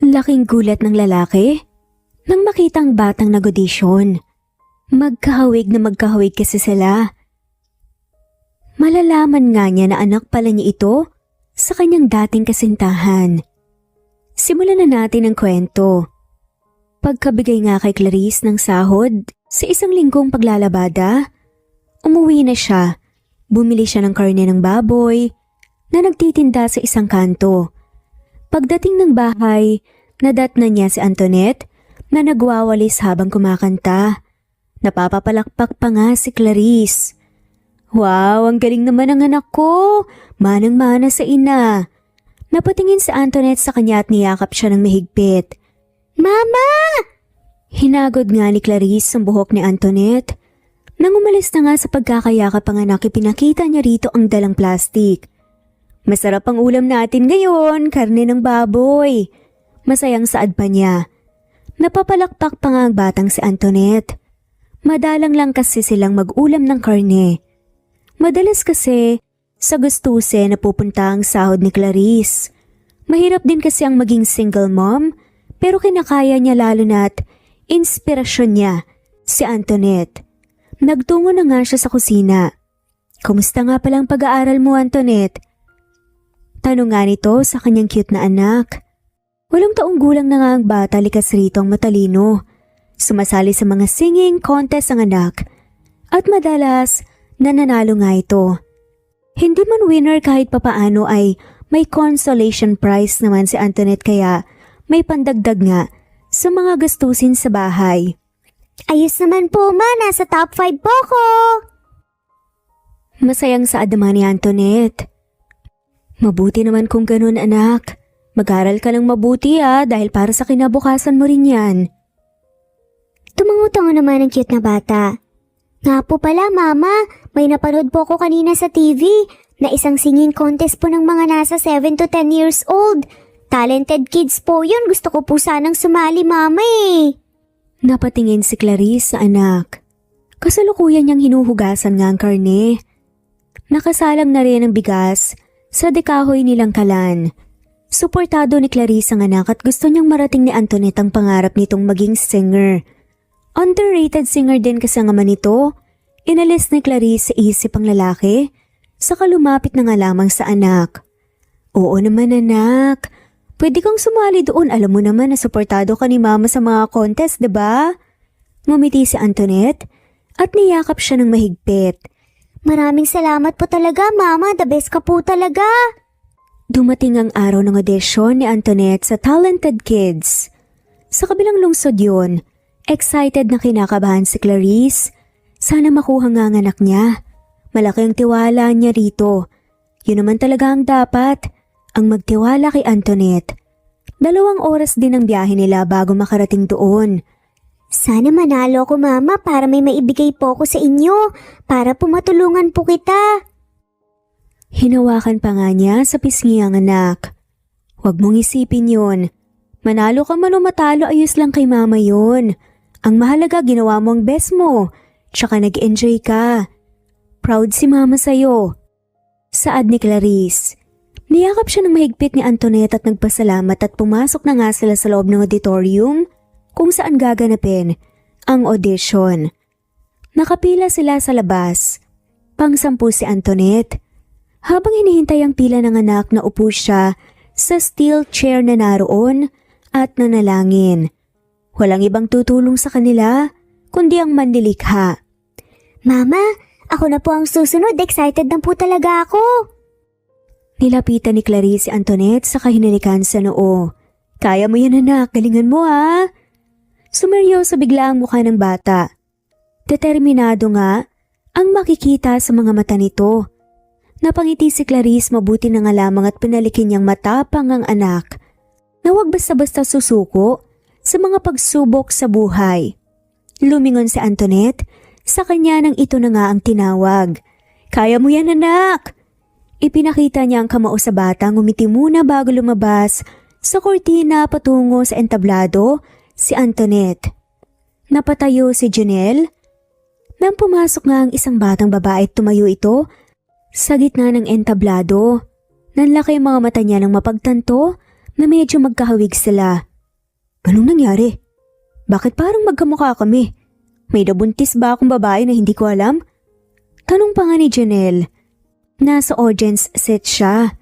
Laking gulat ng lalaki nang makitang batang nag-audition. Magkahawig na magkahawig kasi sila. Malalaman nga niya na anak pala niya ito sa kanyang dating kasintahan. Simulan na natin ang kwento. Pagkabigay nga kay Clarice ng sahod sa isang linggong paglalabada, umuwi na siya. Bumili siya ng karne ng baboy na nagtitinda sa isang kanto. Pagdating ng bahay, nadatnan niya si Antoinette na nagwawalis habang kumakanta. Napapapalakpak pa nga si Clarice. Wow, ang galing naman ng anak ko! Manang-mana sa ina. Napatingin si Antoinette sa kanya at niyakap siya ng mahigpit. Mama! Hinagod nga ni Clarice ang buhok ni Antoinette. Nang umalis na nga sa pagkakayakap ang anak, ipinakita niya rito ang dalang plastik. Masarap ang ulam natin ngayon, karne ng baboy. Masayang saad pa niya. Napapalakpak pa nga ang batang si Antoinette. Madalang lang kasi silang mag-ulam ng karne. Madalas kasi sa gustusin na pupunta ang sahod ni Clarice. Mahirap din kasi ang maging single mom, pero kinakaya niya lalo na't inspirasyon niya si Antoinette. Nagtungo na nga siya sa kusina. Kumusta nga palang pag-aaral mo, Antoinette? Tanong nga nito sa kanyang cute na anak. 8 taong gulang na nga ang bata, likas rito ang matalino. Sumasali sa mga singing contest ang anak. At madalas, nananalo nga ito. Hindi man winner kahit papaano ay may consolation prize naman si Antoinette kaya may pandagdag nga sa mga gastusin sa bahay. Ayos naman po ma, nasa top 5 po ko. Masayang saad naman ni Antoinette. Mabuti naman kung ganun anak. Mag-aral ka ng mabuti dahil para sa kinabukasan mo rin yan. Tumango-tango naman ang cute na bata. Nga po pala mama, may napanood po ko kanina sa TV na isang singing contest po ng mga nasa 7 to 10 years old. Talented kids po yun, gusto ko po sanang sumali mama eh. Napatingin si Clarice sa anak. Kasalukuyan niyang hinuhugasan nga ang karne. Nakasalang na rin ang bigas sa dekahoy nilang kalan. Suportado ni Clarice ang anak at gusto niyang marating ni Antoinette ang pangarap nitong maging singer. Underrated singer din kasi ang ama nito. Inalis ni Clarice sa isip ang lalaki, saka lumapit na nga lamang sa anak. Oo naman anak, pwede kang sumali doon, alam mo naman na suportado ka ni mama sa mga contest, diba? Ngumiti si Antoinette at niyakap siya ng mahigpit. Maraming salamat po talaga mama, the best ka po talaga. Dumating ang araw ng audition ni Antoinette sa Talented Kids. Sa kabilang lungsod yun, excited na kinakabahan si Clarice. Sana makuha nga ang anak niya. Malaki ang tiwala niya rito. Yun naman talaga ang dapat, ang magtiwala kay Antoinette. 2 oras din ang biyahe nila bago makarating doon. Sana manalo ko mama para may maibigay po ko sa inyo, para pumatulungan po kita. Hinawakan pa nga niya sa pisngi ang anak. Huwag mong isipin yun. Manalo ka man o matalo, ayos lang kay mama yun. Ang mahalaga ginawa mo ang best mo, tsaka nag-enjoy ka. Proud si mama sa'yo. Saad ni Clarice. Niyakap siya ng mahigpit ni Antoinette at nagpasalamat at pumasok na nga sila sa loob ng auditorium kung saan gaganapin ang audition. Nakapila sila sa labas. Pang-10 si Antoinette. Habang hinihintay ang pila ng anak, naupo siya sa steel chair na naroon at nanalangin. Walang ibang tutulong sa kanila, kundi ang manlilikha. Mama, ako na po ang susunod. Excited na po talaga ako. Nilapitan ni Clarice si Antoinette sa kahinalikan sa noo. Kaya mo yan anak, galingan mo ha. Sumeryoso bigla ang mukha ng bata. Determinado nga ang makikita sa mga mata nito. Napangiti si Clarice, mabuti na nga lamang at pinalikin niyang matapang ang anak na huwag basta-basta susuko sa mga pagsubok sa buhay. Lumingon si Antoinette, sa kanya nang ito na nga ang tinawag. Kaya mo yan anak! Ipinakita niya ang kamao sa bata, ngumiti muna bago lumabas sa kortina patungo sa entablado si Antoinette. Napatayo si Janelle. Nang pumasok nga ang isang batang babae at tumayo ito sa gitna ng entablado. Nanlaki ang mga mata niya ng mapagtanto na medyo magkahawig sila. Anong nangyari? Bakit parang magkamukha kami? May nabuntis ba akong babae na hindi ko alam? Tanong pa nga ni Janelle. Nasa audience seat siya.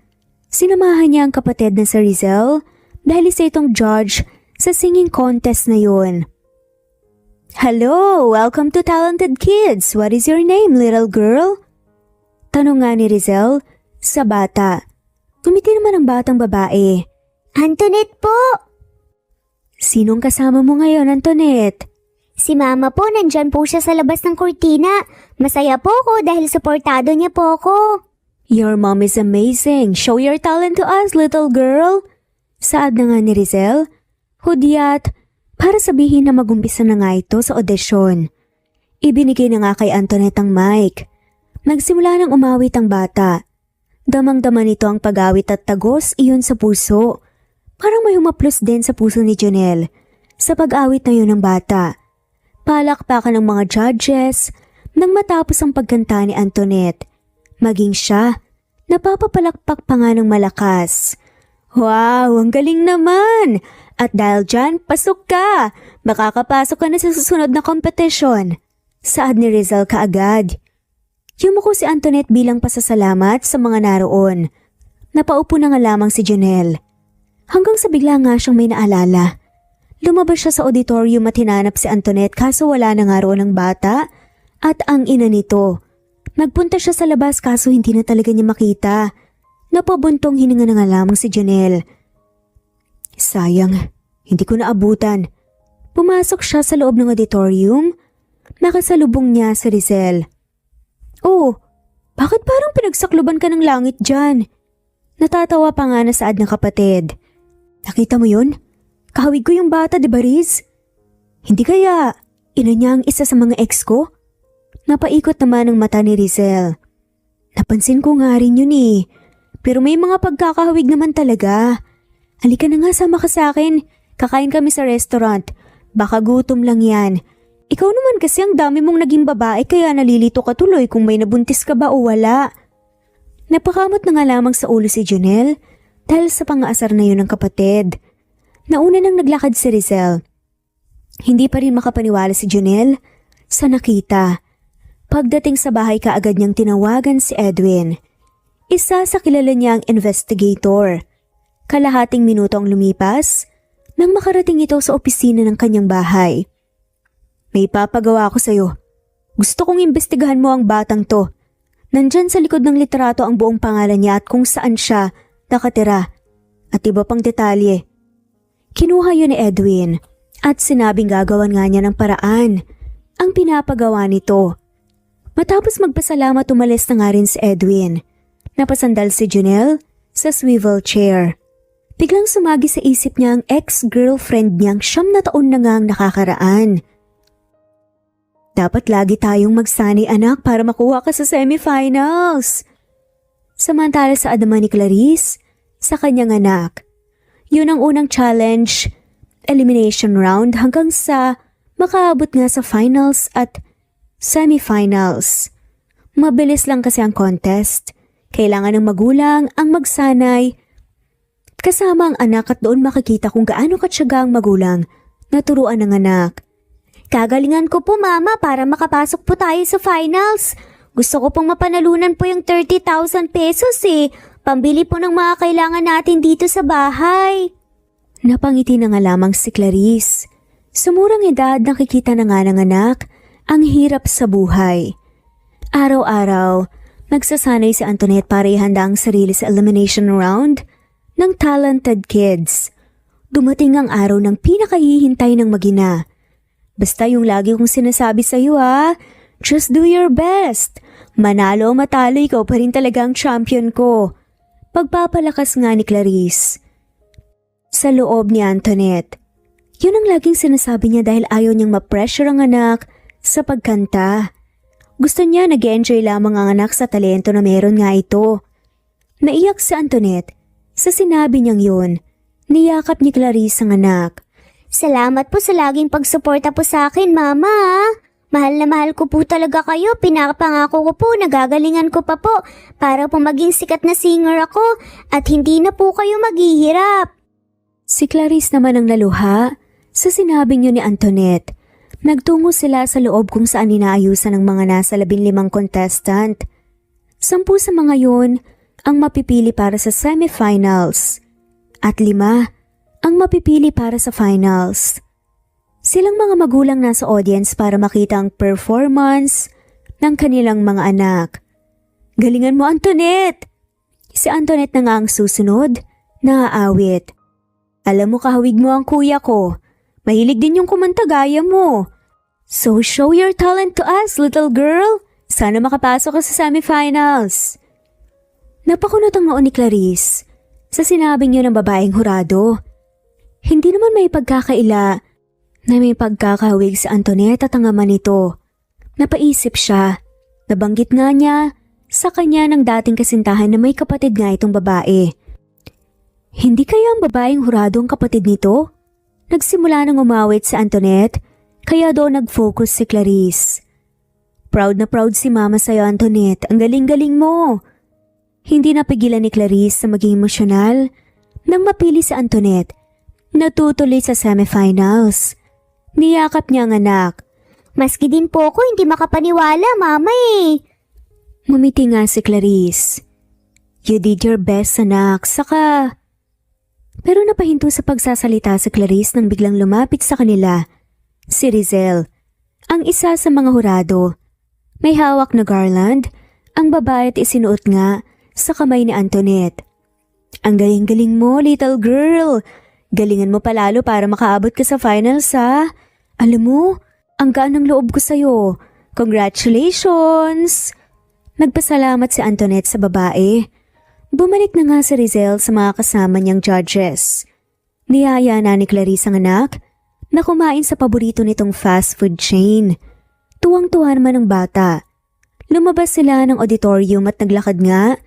Sinamahan niya ang kapatid na si Rizel dahil isa itong judge sa singing contest na yun. Hello! Welcome to Talented Kids! What is your name, little girl? Tanong nga ni Rizel sa bata. Tumiti naman ang batang babae. Antoinette po! Sinong kasama mo ngayon, Antoinette? Si Mama po, nandyan po siya sa labas ng kurtina. Masaya po ako dahil suportado niya po ako. Your mom is amazing. Show your talent to us, little girl. Saad na nga ni Rizel. Hudyat, para sabihin na magumpisa na nga ito sa audition. Ibinigay na nga kay Antoinette ang mic. Nagsimula nang umawit ang bata. Damang-dama nito ang pag-awit at tagos iyon sa puso. Parang may humaplos din sa puso ni Janelle sa pag-awit na yun ng bata. Palakpakan ng mga judges nang matapos ang pagkanta ni Antoinette. Maging siya, napapapalakpak pa nga ng malakas. Wow, ang galing naman! At dahil dyan, pasok ka! Makakapasok ka na sa susunod na competition. Saad ni Rizel kaagad. Yumuko si Antoinette bilang pasasalamat sa mga naroon. Napaupo na nga lamang si Janelle. Hanggang sa bigla nga siyang may naalala. Lumabas siya sa auditorium at hinanap si Antoinette kaso wala na nga roon ang bata at ang ina nito. Nagpunta siya sa labas kaso hindi na talaga niya makita. Napabuntong hininga na nga lamang si Janelle. Sayang, hindi ko naabutan. Pumasok siya sa loob ng auditorium. Nakasalubong niya si Rizel. Oh, bakit parang pinagsakluban ka ng langit dyan? Natatawa pa nga na saad ng kapatid. Nakita mo yun? Kahawig ko yung bata, di ba Riz? Hindi kaya ina niya ang isa sa mga ex ko? Napaikot naman ang mata ni Rizel. Napansin ko nga rin yun eh. Pero may mga pagkakahawig naman talaga. Halika na nga, sama ka sa akin. Kakain kami sa restaurant. Baka gutom lang yan. Ikaw naman kasi ang dami mong naging babae kaya nalilito ka tuloy kung may nabuntis ka ba o wala. Napakamot na nga lamang sa ulo si Janelle dahil sa pang-aasar na yun ng kapatid. Nauna nang naglakad si Rizel. Hindi pa rin makapaniwala si Janelle sa nakita. Pagdating sa bahay kaagad niyang tinawagan si Edwin. Isa sa kilala niyang investigator. Kalahating minuto ang lumipas nang makarating ito sa opisina ng kanyang bahay. May papagawa ako sa'yo. Gusto kong imbestigahan mo ang batang to. Nandyan sa likod ng litrato ang buong pangalan niya at kung saan siya nakatira. At iba pang detalye. Kinuha yun ni Edwin at sinabing gagawan nga niya ng paraan ang pinapagawa nito. Matapos magpasalamat umalis na nga rin si Edwin. Napasandal si Janelle sa swivel chair. Biglang sumagi sa isip niya ang ex-girlfriend niyang 9 na taon na nga ang nakakaraan. Dapat lagi tayong magsanay anak para makuha ka sa semifinals. Samantala sa adama ni Clarice sa kanyang anak. Yun ang unang challenge, elimination round hanggang sa makaabot nga sa finals at semifinals. Mabilis lang kasi ang contest. Kailangan ng magulang ang magsanay kasama ang anak at doon makikita kung gaano katyaga ang magulang na turuan ng anak. Kagalingan ko po Mama para makapasok po tayo sa finals. Gusto ko pong mapanalunan po yung 30,000 pesos eh. Pambili po ng mga kailangan natin dito sa bahay. Napangiti na nga lamang si Clarice. Sa murang edad nakikita na nga ng anak ang hirap sa buhay. Araw-araw, nagsasanay si Antoinette para ihanda ang sarili sa elimination round ng Talented Kids. Dumating ang araw ng pinakahihintay ng mag-ina. Basta yung lagi kong sinasabi sa iyo just do your best. Manalo o matalo, ikaw pa rin talaga ang champion ko. Pagpapalakas nga ni Clarice. Sa loob ni Antoinette, yun ang laging sinasabi niya dahil ayaw niyang ma-pressure ang anak sa pagkanta. Gusto niya nag-enjoy lamang ang anak sa talento na meron nga ito. Naiyak si Antoinette sa sinabi niyang yun. Niyakap ni Clarice ang anak. Salamat po sa laging pagsuporta po sa akin, Mama. Mahal na mahal ko po talaga kayo. Pinapangako ko po, nagagalingan ko pa po para po maging sikat na singer ako at hindi na po kayo maghihirap. Si Clarice naman ang naluha Sa sinabing yun ni Antoinette, nagtungo sila sa loob kung saan inaayusan ng mga nasa 15 contestant. 10 sa mga yun ang mapipili para sa semifinals at 5 ang mapipili para sa finals. Silang mga magulang nasa audience para makita ang performance ng kanilang mga anak. Galingan mo, Antoinette! Si Antoinette na nga ang susunod na aawit. Alam mo, kahawig mo ang kuya ko. Mahilig din yung kumanta gaya mo. So show your talent to us, little girl. Sana makapasok ka sa semifinals. Napakunot ang noo ni Clarice sa sinabing yun ng babaeng hurado. Hindi naman may pagkakaila na may pagkakahawig si Antoinette at ang ama nito. Napaisip siya. Nabanggit nga niya sa kanya ng dating kasintahan na may kapatid nga itong babae. Hindi kaya ang babaeng hurado ang kapatid nito? Nagsimula nang umawit si Antoinette, kaya doon nag-focus si Clarice. Proud na proud si mama sa'yo, Antoinette. Ang galing-galing mo. Hindi napigilan ni Clarice sa maging emosyonal nang mapili si Antoinette. Natutuloy sa semifinals. Niyakap niya ang anak. Maski din po ako hindi makapaniwala, mama eh. Ngumiti nga si Clarice. You did your best, anak. Saka... Pero napahinto sa pagsasalita si Clarice nang biglang lumapit sa kanila. Si Rizel, ang isa sa mga hurado. May hawak na garland, ang babae at isinuot nga sa kamay ni Antoinette. Ang galing-galing mo, little girl. Galingan mo palalo para makaabot ka sa finals, ha? Alam mo, ang gaan ng loob ko sa'yo. Congratulations! Nagpasalamat si Antoinette sa babae. Bumalik na nga si Rizel sa mga kasama niyang judges. Niyaya na ni Clarice ang anak na kumain sa paborito nitong fast food chain. Tuwang-tuwa naman ang bata. Lumabas sila ng auditorium at naglakad nga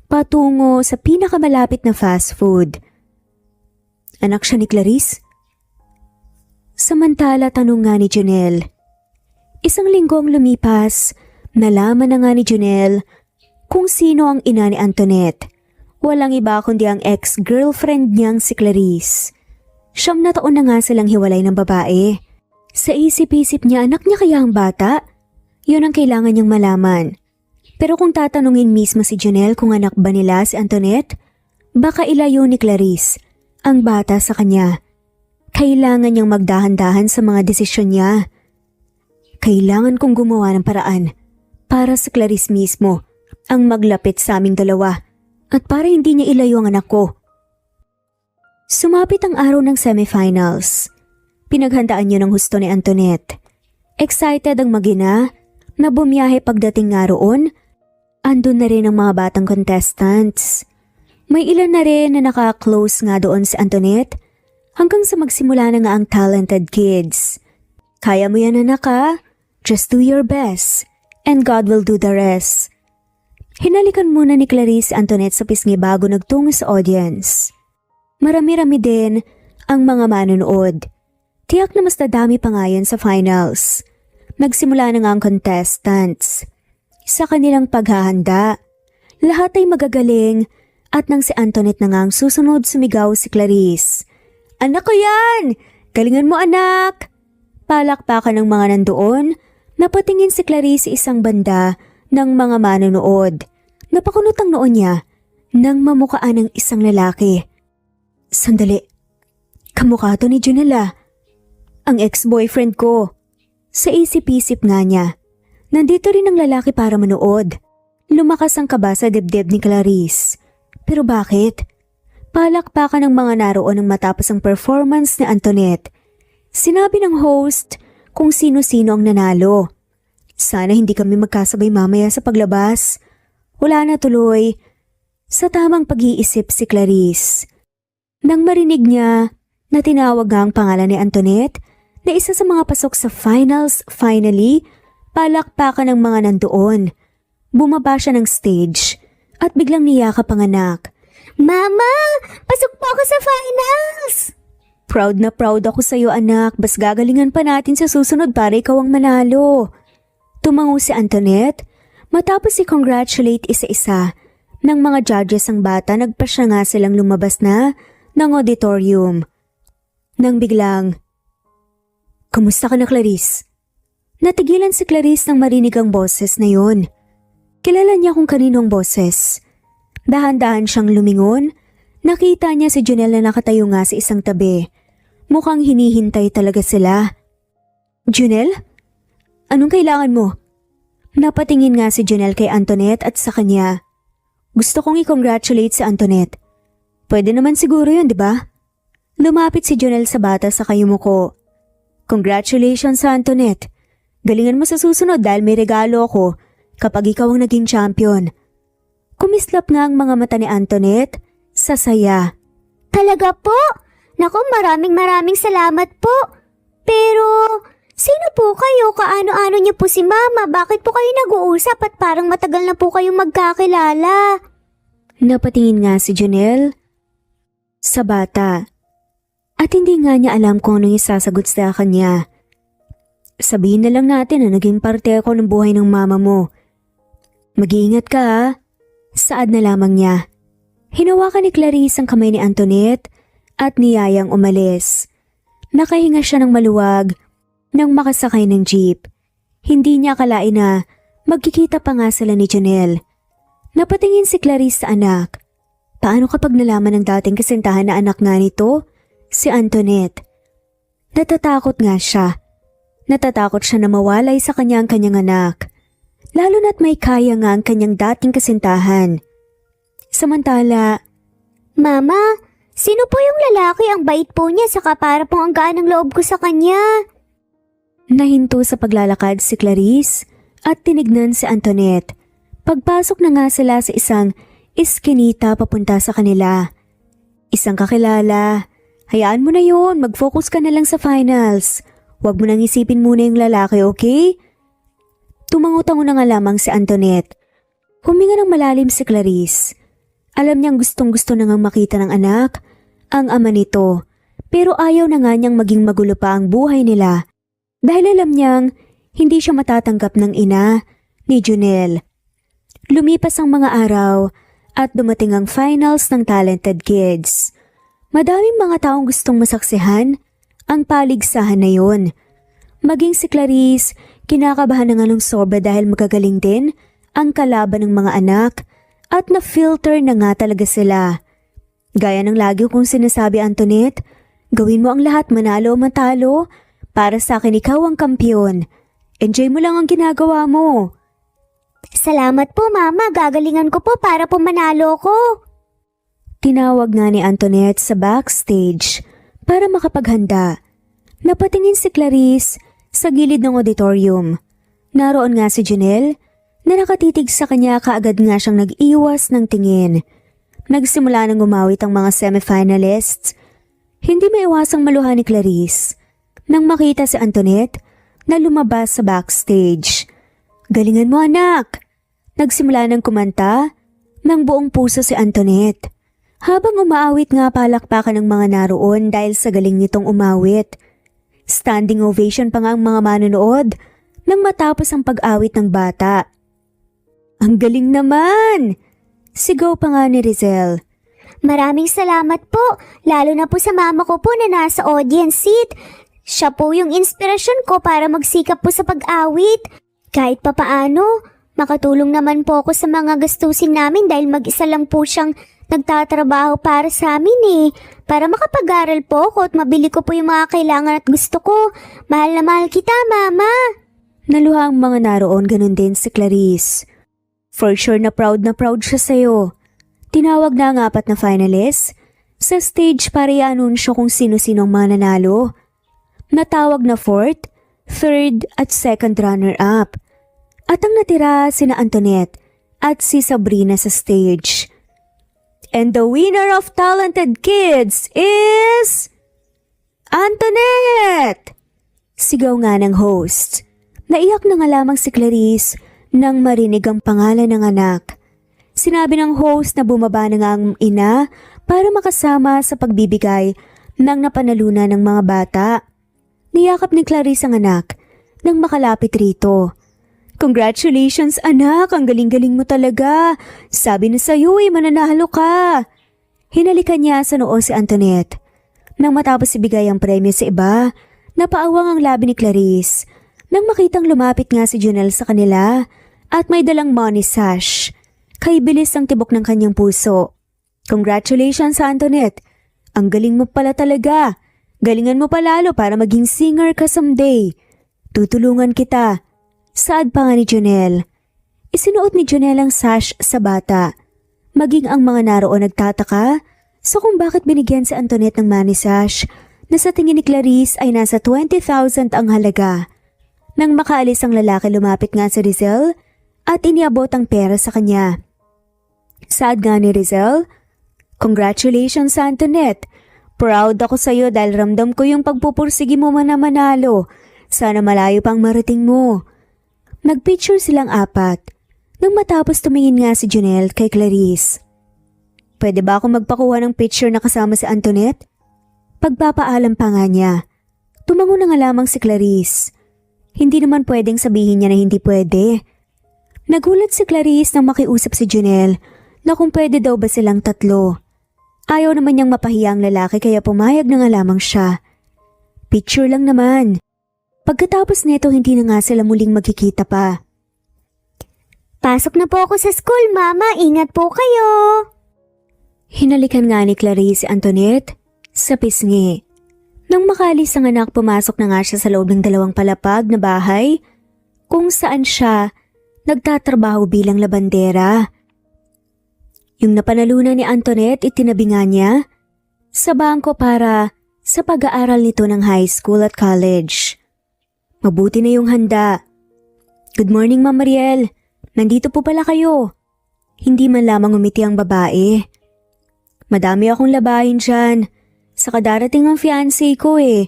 patungo sa pinakamalapit na fast food. Anak siya ni Clarice? Samantala tanong nga ni Jonelle. Isang linggong lumipas, nalaman na nga ni Jonelle kung sino ang ina ni Antoinette. Walang iba kundi ang ex-girlfriend niyang si Clarice. 9 na taon na nga silang hiwalay ng babae. Sa isip-isip niya, anak niya kaya ang bata? Yun ang kailangan niyang malaman. Pero kung tatanungin mismo si Jonelle kung anak ba nila si Antoinette, baka ilayo ni Clarice ang bata sa kanya. Kailangan niyang magdahan-dahan sa mga desisyon niya. Kailangan kong gumawa ng paraan para si Clarice mismo ang maglapit sa aming dalawa at para hindi niya ilayo ang anak ko. Sumapit ang araw ng semifinals. Pinaghandaan niyo ng husto ni Antoinette. Excited ang mag-ina na bumiyahe pagdating nga roon. Andun na rin ang mga batang contestants. May ilan na rin na naka-close nga doon si Antoinette hanggang sa magsimula na nga ang talented kids. Kaya mo yan, anak, ha? Just do your best and God will do the rest. Hinalikan muna ni Clarice Antoinette sa pisngi bago nagtungo sa audience. Marami-rami din ang mga manonood. Tiyak na mas dadami pa nga yan sa finals. Nagsimula na nga ang contestants. Sa kanilang paghahanda, lahat ay magagaling at nang si Antoinette na nga ang susunod sumigaw si Clarice. Anak ko yan! Galingan mo, anak! Palakpakan ng mga nandoon, napatingin si Clarice isang banda ng mga manonood. Napakunot ang noo niya nang mamukaan ng isang lalaki. Sandali, kamukha to ni Jonelle, ang ex-boyfriend ko. Sa isip-isip nga niya, nandito rin ang lalaki para manood. Lumakas ang kaba sa dibdib ni Clarice. Pero bakit? Palakpakan ng mga naroon nang matapos ang performance ni Antoinette. Sinabi ng host kung sino-sino ang nanalo. Sana hindi kami magkasabay mamaya sa paglabas. Wala na tuloy. Sa tamang pag-iisip si Clarice. Nang marinig niya na tinawag nga ang pangalan ni Antoinette na isa sa mga pasok sa finals, finally, palakpakan ng mga nandoon. Bumaba siya ng stage at biglang niyakap ang anak. Mama! Pasok po ako sa finals! Proud na proud ako sa iyo, anak. Bas gagalingan pa natin sa susunod para ikaw ang manalo. Tumango si Antoinette. Matapos i-congratulate isa-isa ng mga judges ang bata, nagpasya nga silang lumabas na ng auditorium. Nang biglang, "Kumusta ka na, Clarice?" Natigilan si Clarice nang marinig ang boses na yun. Kilala niya kung kaninong boses. Dahan-dahan siyang lumingon. Nakita niya si Junel na nakatayo nga sa isang tabi. Mukhang hinihintay talaga sila. "Junel? Anong kailangan mo?" Napatingin nga si Junel kay Antoinette at sa kanya. "Gusto kong i-congratulate si Antoinette." "Pwede naman siguro yun, di ba?" Lumapit si Junel sa bata sa kayumuko. "Congratulations sa Antoinette. Galingan mo sa susunod dahil may regalo ako kapag ikaw ang naging champion." Kumislap nga ang mga mata ni Antoinette sa saya. Talaga po? Naku, maraming salamat po. Pero, sino po kayo? Kaano-ano niyo po si Mama? Bakit po kayo nag-uusap at parang matagal na po kayong magkakilala? Napatingin nga si Junel sa bata. At hindi nga niya alam kung anong isasagot sa kanya. "Sabihin na lang natin na naging parte ako ng buhay ng mama mo. Mag-iingat ka ha." Saad na lamang niya. Hinawakan ni Clarice ang kamay ni Antoinette at niyayang umalis. Nakahinga siya ng maluwag nang makasakay ng jeep. Hindi niya akalain na magkikita pa nga sila ni Junel. Napatingin si Clarice sa anak. Paano kapag nalaman ng dating kasintahan na anak nga nito, si Antoinette? Natatakot nga siya. Natatakot siya na mawalay sa kanyang anak. Lalo na't may kaya nga ang kanyang dating kasintahan. Samantala, Mama, sino po yung lalaki? Ang bait po niya, saka para pong ang gaan ng loob ko sa kanya. nahinto sa paglalakad si Clarice at tinignan si Antoinette. Pagpasok na nga sila sa isang iskinita papunta sa kanila. "Isang kakilala. Hayaan mo na yun, mag-focus ka na lang sa finals. Huwag mo nang isipin muna yung lalaki, okay?" Tumango-tango na nga lamang si Antoinette. Huminga ng malalim si Clarice. Alam niyang gustong-gusto na ngang makita ng anak, ang ama nito, pero ayaw na nga niyang maging magulo pa ang buhay nila dahil alam niyang hindi siya matatanggap ng ina ni Junel. Lumipas ang mga araw at dumating ang finals ng Talented Kids. Madaming mga taong gustong masaksihan ang paligsahan na yun. Maging si Clarice, kinakabahan na nga ng sobra dahil magagaling din ang kalaban ng mga anak at na-filter na nga talaga sila. Gaya ng lagi kong sinasabi, Antoinette, gawin mo ang lahat, manalo o matalo. Para sa akin, ikaw ang kampiyon. Enjoy mo lang ang ginagawa mo. Salamat po, Mama. Gagalingan ko po para po manalo ko. Tinawag nga ni Antoinette sa backstage para makapaghanda. Napatingin si Clarice sa gilid ng auditorium. Naroon nga si Junel na nakatitig sa kanya, kaagad nga siyang nag-iwas ng tingin. Nagsimula nang umawit ang mga semifinalists. Hindi maiwasang maluha ni Clarice nang makita si Antoinette na lumabas sa backstage. "Galingan mo, anak!" Nagsimula ng kumanta ng buong puso si Antoinette. Habang umaawit nga, palakpakan ng mga naroon dahil sa galing nitong umawit. Standing ovation pa nga ang mga manonood nang matapos ang pag-awit ng bata. "Ang galing naman!" Sigaw pa nga ni Rizel. Maraming salamat po, lalo na po sa mama ko po na nasa audience seat. Siya po yung inspirasyon ko para magsikap po sa pag-awit. Kahit papaano, makatulong naman po ako sa mga gastusin namin dahil mag-isa lang po siyang nagtatrabaho para sa amin para makapag-aral po ako at mabili ko po yung mga kailangan at gusto ko. Mahal na mahal kita, Mama. Naluha ang mga naroon, ganun din si Clarice. For sure na proud siya sa'yo. Tinawag na ang 4 na finalists sa stage para i-anunsyo kung sino-sino ang mananalo. Natawag na 4th, 3rd at 2nd runner-up. At ang natira sina Antoinette at si Sabrina sa stage. And the winner of Talented Kids is Antoinette! Sigaw nga ng host. Naiyak na nga lamang si Clarice nang marinig ang pangalan ng anak. Sinabi ng host na bumaba na nga ang ina para makasama sa pagbibigay ng napanalunan ng mga bata. Niyakap ni Clarice ang anak nang makalapit rito. "Congratulations, anak! Ang galing-galing mo talaga! Sabi na sa'yo mananalo ka!" Hinalikan niya sa noo si Antoinette. Nang matapos ibigay ang premyo sa iba, napaawang ang labi ni Clarice nang makitang lumapit nga si Junel sa kanila at may dalang money sash. Kay bilis ang tibok ng kanyang puso. Congratulations, Antoinette! Ang galing mo pala talaga! Galingan mo palalo para maging singer ka someday. Tutulungan kita. Saad pa nga ni Junel. Isinuot ni Junel ang sash sa bata. Maging ang mga naroon nagtataka sa kung bakit binigyan si Antoinette ng money sash na sa tingin ni Clarice ay nasa 20,000 ang halaga. Nang makaalis ang lalaki, lumapit nga si Rizel at iniabot ang pera sa kanya. Saad nga ni Rizel, "Congratulations, Antoinette. Proud ako sa iyo dahil ramdam ko yung pagpupursigi mo man na manalo. Sana malayo pang marating mo." Nagpicture silang apat. Nang matapos tumingin nga si Junel kay Clarice. "Pwede ba ako magpakuha ng picture na kasama si Antoinette?" Pagpapaalam pa nga niya. Tumango na nga lamang si Clarice. Hindi naman pwedeng sabihin niya na hindi pwede. Nagulat si Clarice nang makiusap si Junel na kung pwede daw ba silang tatlo. Ayaw naman niyang mapahiya ang lalaki kaya pumayag na nga lamang siya. Picture lang naman. Pagkatapos nito hindi na nga sila muling magkikita pa. Pasok na po ako sa school, Mama. Ingat po kayo. Hinalikan nga ni Clarice si Antoinette sa pisngi. Nang makalis ang anak, pumasok na nga siya sa loob ng 2 palapag na bahay kung saan siya nagtatrabaho bilang labandera. Yung napanalunan ni Antoinette, itinabi nga niya sa bangko para sa pag-aaral nito ng high school at college. Mabuti na yung handa. "Good morning, Ma'am Mariel. Nandito po pala kayo." Hindi man lamang umiti ang babae. "Madami akong labahin dyan. Saka darating ang fiancé ko eh.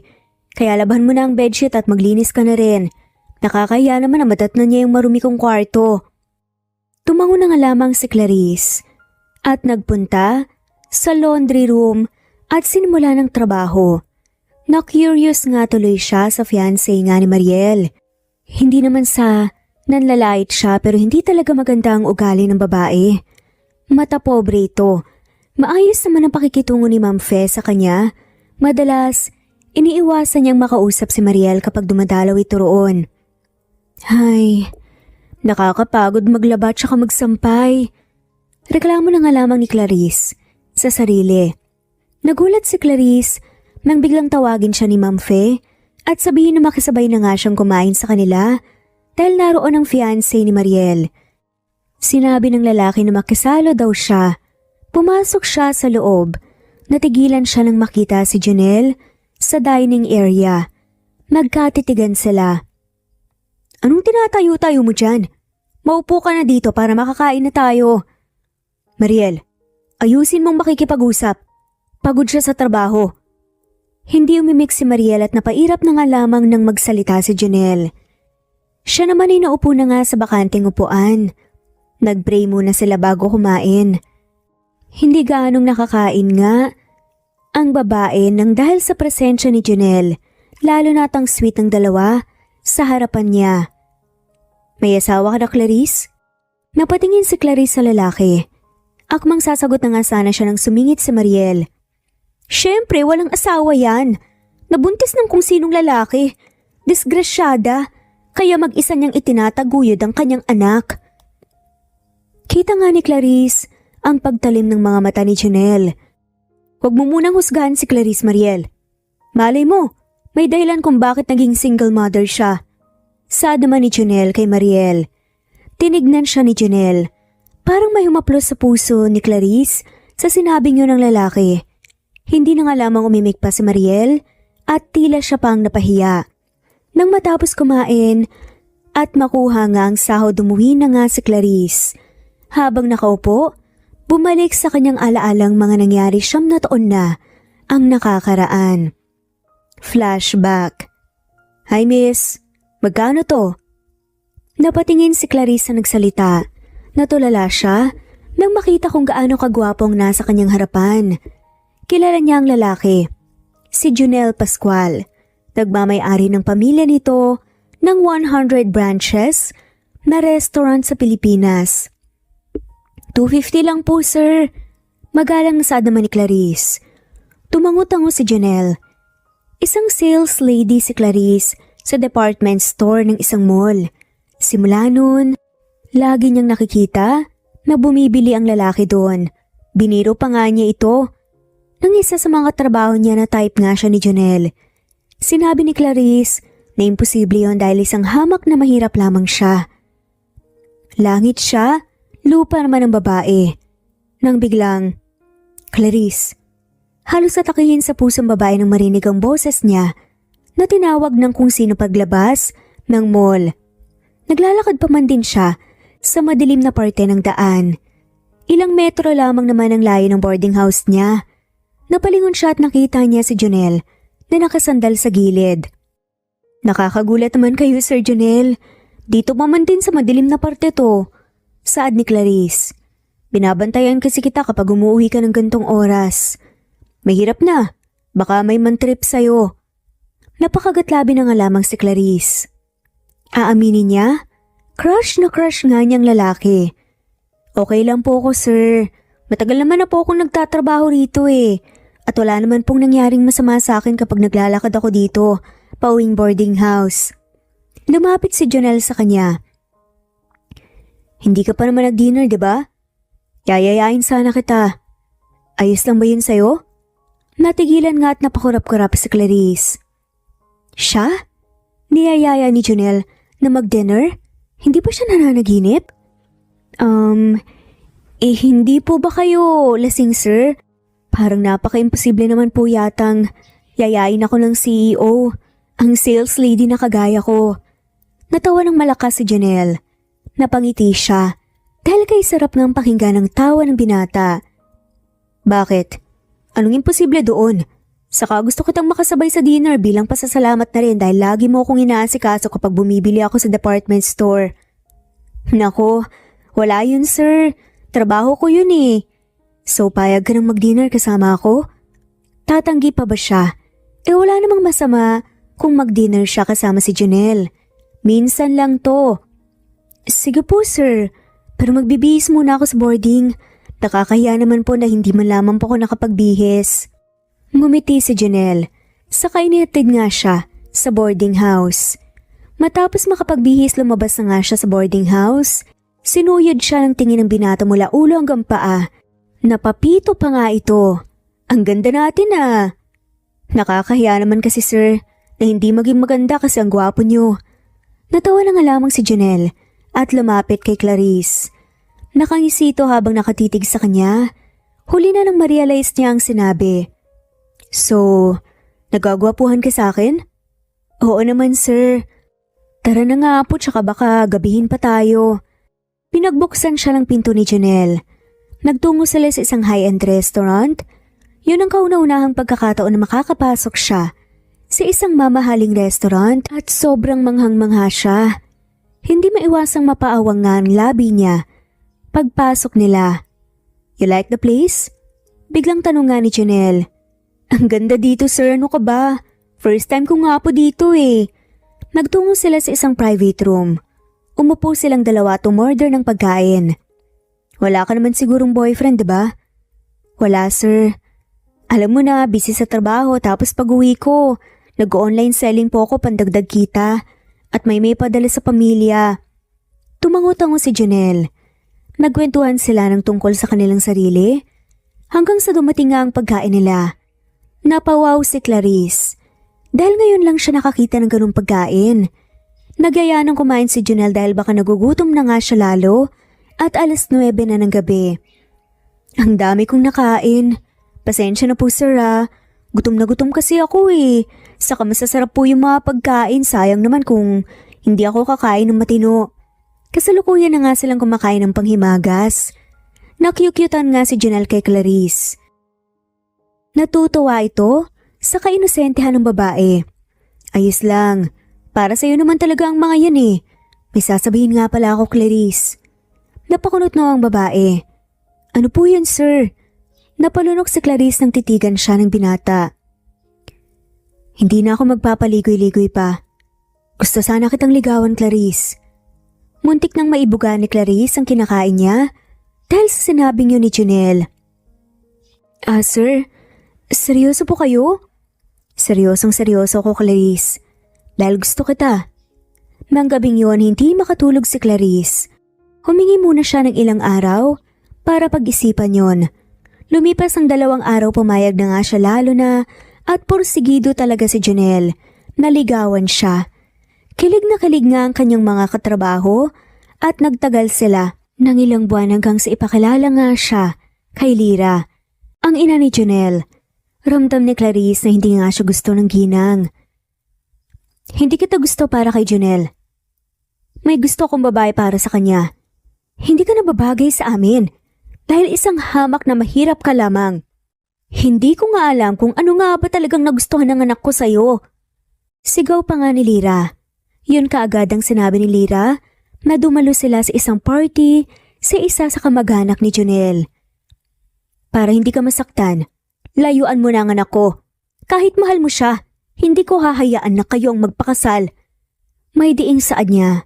Kaya laban mo na ang bedsheet at maglinis ka na rin. Nakakahiya naman na madatnan niya yung marumi kong kwarto." Tumango na nga lamang si Clarice at nagpunta sa laundry room at sinimula ng trabaho. Na-curious nga tuloy siya sa fiancé nga ni Mariel. Hindi naman sa nanlalait siya pero hindi talaga maganda ang ugali ng babae. Mata pobre ito. Maayos naman ang pakikitungo ni Ma'am Fe sa kanya. Madalas, iniiwasan niyang makausap si Mariel kapag dumadalaw ito roon. Hay, nakakapagod maglaba tsaka magsampay. Reklamo na nga lamang ni Clarice sa sarili. Nagulat si Clarice nang biglang tawagin siya ni Ma'am Fe at sabihin na makisabay na nga siyang kumain sa kanila dahil naroon ang fiancé ni Mariel. Sinabi ng lalaki na makisalo daw siya. Pumasok siya sa loob. Natigilan siya nang makita si Junel sa dining area. Nagkatitigan sila. "Anong tinatayo-tayo mo dyan? Maupo ka na dito para makakain na tayo." "Mariel, ayusin mong makikipag-usap. Pagod siya sa trabaho." Hindi umimik si Mariel at napairap na nga lamang nang magsalita si Junel. Siya naman ay naupo na nga sa bakanteng upuan. Nag-pray muna sila bago kumain. Hindi gaanong nakakain nga ang babae nang dahil sa presensya ni Junel, lalo natang sweet ng dalawa sa harapan niya. "May asawa ka na, Clarice?" Napatingin si Clarice sa lalaki. Akmang sasagot na nga sana siya nang sumingit si Mariel. "Siyempre, walang asawa yan. Nabuntis ng kung sinong lalaki. Disgrasyada, kaya mag-isa niyang itinataguyod ang kanyang anak." Kita nga ni Clarice ang pagtalim ng mga mata ni Junel. "Huwag mo munang husgahan si Clarice, Mariel. Malay mo, may dahilan kung bakit naging single mother siya." Saad naman ni Junel kay Mariel. Tinignan siya ni Junel. Parang may humaplos sa puso ni Clarice sa sinabing yun ng lalaki. Hindi na nga lamang umimik pa si Mariel at tila siya pang napahiya. Nang matapos kumain at makuha nga ang sahod, umuwi na nga si Clarice. Habang nakaupo, bumalik sa kanyang alaalang mga nangyari 9 taon na ang nakakaraan. Flashback. "Hi miss, magkano to?" Napatingin si Clarice na nagsalita. Natulala siya nang makita kung gaano kagwapo ang nasa kanyang harapan. Kilala niya ang lalaki, si Junel Pascual. Nagmamay-ari ng pamilya nito ng 100 branches na restaurant sa Pilipinas. "250 lang po, sir." Magalang na saad naman ni Clarice. Tumango-tango si Janelle. Isang sales lady si Clarice sa department store ng isang mall. Simula noon, lagi niyang nakikita na bumibili ang lalaki doon. Biniro pa nga niya ito nang isa sa mga trabaho niya na type nga siya ni Janelle. Sinabi ni Clarice na imposible yon dahil isang hamak na mahirap lamang siya. Langit siya, lupa naman ang babae. Nang biglang, Clarice, halos atakihin sa pusong babae ng marinig ang boses niya na tinawag ng kung sino paglabas ng mall. Naglalakad pa man din siya sa madilim na parte ng daan. Ilang metro lamang naman ang layo ng boarding house niya. Napalingon siya at nakita niya si Janelle na nakasandal sa gilid. Nakakagulat naman kayo, Sir Janelle. Dito pa man din sa madilim na parte to. Saad ni Clarice. Binabantayan kasi kita kapag umuwi ka ng gantong oras. Mahirap na. Baka may mantrip sa'yo. Napakagatlabi na nga lamang si Clarice. Aaminin niya? Crush na crush nga niyang lalaki. Okay lang po ako, sir. Matagal naman na po akong nagtatrabaho rito eh. At wala naman pong nangyaring masama sa akin kapag naglalakad ako dito, pauwing boarding house. Lumapit si Janelle sa kanya. Hindi ka pa naman nag-dinner, di ba? Yayayain sana kita. Ayos lang ba yun sa'yo? Natigilan nga at napakurap-kurap si Clarice. Siya? Niyayaya ni Janelle na mag-dinner? Hindi ba siya nananaginip? Hindi po ba kayo lasing, sir? Parang napaka-imposible naman po yatang yayain ako ng CEO, ang sales lady na kagaya ko. Natawa ng malakas si Janelle. Napangiti siya dahil kay sarap ng pakinggan ng tawa ng binata. Bakit? Anong imposible doon? Saka gusto kitang makasabay sa dinner bilang pasasalamat na rin dahil lagi mo akong inaasikaso kapag bumibili ako sa department store. Nako, wala yun, sir. Trabaho ko yun eh. So payag ka nang mag-dinner kasama ako? Tatanggi pa ba siya? Wala namang masama kung mag-dinner siya kasama si Janelle. Minsan lang to. Sige po, sir. Pero magbibihis muna ako sa boarding. Nakakahiya naman po na hindi man lamang po ako nakapagbihis. Ngumiti si Janelle. Saka inihatid nga siya sa boarding house. Matapos makapagbihis, lumabas na nga siya sa boarding house. Sinuyod siya ng tingin ng binata mula ulo hanggang paa. Napapito pa nga ito. Ang ganda natin ah. Nakakahiya naman kasi, sir, na hindi maging maganda kasi ang gwapo niyo. Natawa na nga lamang si Janelle at lumapit kay Clarice. Nakangisi ito habang nakatitig sa kanya. Huli na nang ma-realize niya ang sinabi. So, nagagwapuhan ka sa akin? Oo naman, sir. Tara na nga po, tsaka baka gabihin pa tayo. Pinagbuksan siya ng pinto ni Janelle. Nagtungo sila sa isang high-end restaurant. Yun ang kauna-unahang pagkakataon na makakapasok siya sa isang mamahaling restaurant at sobrang manghang-mangha siya. Hindi maiwasang mapaawang nga ang labi niya pagpasok nila. You like the place? Biglang tanong nga ni Janelle. Ang ganda dito, sir, ano ka ba? First time ko nga po dito eh. Nagtungo sila sa isang private room. Umupo silang dalawa at umorder ng pagkain. Wala ka naman sigurong boyfriend, diba? Wala, sir. Alam mo na, busy sa trabaho tapos pag-uwi ko, nag-online selling po ako pandagdag kita at may padala sa pamilya. Tumango-tango si Janelle. Nagkwentuhan sila ng tungkol sa kanilang sarili hanggang sa dumating nga ang pagkain nila. Napawaw si Clarice dahil ngayon lang siya nakakita ng ganung pagkain. Nagyaya ng kumain si Janelle dahil baka nagugutom na nga siya lalo at 9:00 na ng gabi. Ang dami kong nakain. Pasensya na po, sir ah. Gutom na gutom kasi ako eh. Saka masasarap po yung mga pagkain. Sayang naman kung hindi ako kakain ng matino. Kasalukuyan na nga silang kumakain ng panghimagas. Nakyukyutan nga si Janelle kay Clarice. Natutuwa ito sa kainosentehan ng babae. Ayos lang. Para sa'yo naman talaga ang mga yan eh. May sasabihin nga pala ako, Clarice. Napakunot na ang babae. Ano po yun, sir? Napalunok si Clarice nang titigan siya ng binata. Hindi na ako magpapaligoy-ligoy pa. Gusto sana kitang ligawan, Clarice. Muntik nang maibuga ni Clarice ang kinakain niya dahil sa sinabing yun ni Janelle. Sir, Seryoso po kayo? Seryosong seryoso ko, Clarice. Dahil gusto kita. Nang gabing yon, hindi makatulog si Clarice. Humingi muna siya ng ilang araw para pag-isipan yon. Lumipas ang 2 araw, pumayag na nga siya lalo na at porsigido talaga si Jonel. Naligawan siya. Kilig na kilig nga ang kanyang mga katrabaho at nagtagal sila ng ilang buwan hanggang sa ipakilala nga siya kay Lyra, ang ina ni Jonel. Ramdam ni Clarice na hindi nga siya gusto ng ginang. Hindi kita gusto para kay Jonel. May gusto kong babae para sa kanya. Hindi ka na babagay sa amin dahil isang hamak na mahirap ka lamang. Hindi ko nga alam kung ano nga ba talagang nagustuhan ng anak ko sa'yo. Sigaw pa nga ni Lyra. Yun kaagad ang sinabi ni Lyra na dumalo sila sa isang party sa isa sa kamag-anak ni Jonel. Para hindi ka masaktan, layuan mo na ang anak ko. Kahit mahal mo siya, hindi ko hahayaan na kayo ang magpakasal. May diing saad niya.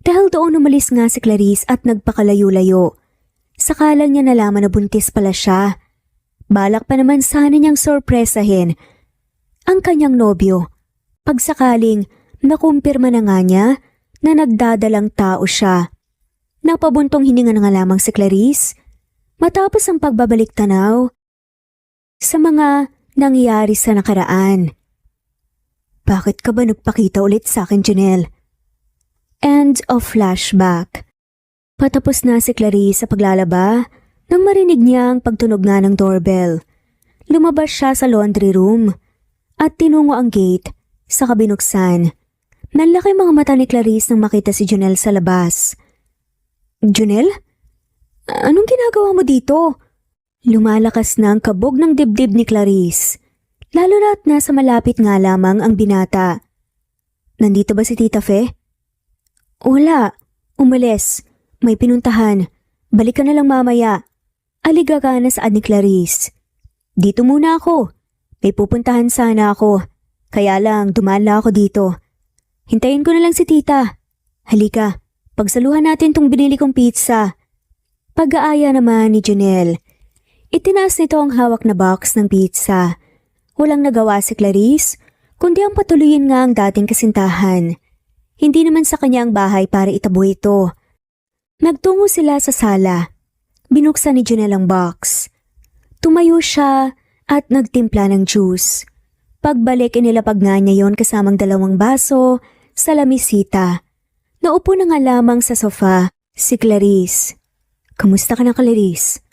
Dahil doon umalis nga si Clarice at nagpakalayo-layo. Sakalang niya nalaman na buntis pala siya. Balak pa naman sana niyang sorpresahin ang kanyang nobyo. Pagsakaling nakumpirma na nga niya na nagdadalang tao siya. Napabuntong hininga na nga lamang si Clarice matapos ang pagbabalik tanaw sa mga nangyari sa nakaraan. Bakit ka ba nagpakita ulit sa akin, Jonel? End of flashback. Patapos na si Clarice sa paglalaba nang marinig niya ang pagtunog nga ng doorbell. Lumabas siya sa laundry room at tinungo ang gate sa kabinuksan. Nanlaki mga mata ni Clarice nang makita si Jonel sa labas. Jonel? Anong ginagawa mo dito? Lumalakas na ang kabog ng dibdib ni Clarice. Lalo na't nasa malapit nga lamang ang binata. Nandito ba si Tita Fe? Wala. Umalis. May pinuntahan. Balik ka na lang mamaya. Aligaga na saad ni Clarice. Dito muna ako. May pupuntahan sana ako. Kaya lang dumaan lang ako dito. Hintayin ko na lang si Tita. Halika. Pagsaluhan natin tong binili kong pizza. Pag-aaya naman ni Jonel. Itinaas nito ang hawak na box ng pizza. Walang nagawa si Clarice, kundi ang patuloyin nga ang dating kasintahan. Hindi naman sa kanya ang bahay para itabo ito. Nagtungo sila sa sala. Binuksan ni Jonel ang box. Tumayo siya at nagtimpla ng juice. Pagbalik inilapag nga niya yon kasamang 2 baso sa lamisita. Naupo na nga lamang sa sofa si Clarice. Kamusta ka na, Clarice?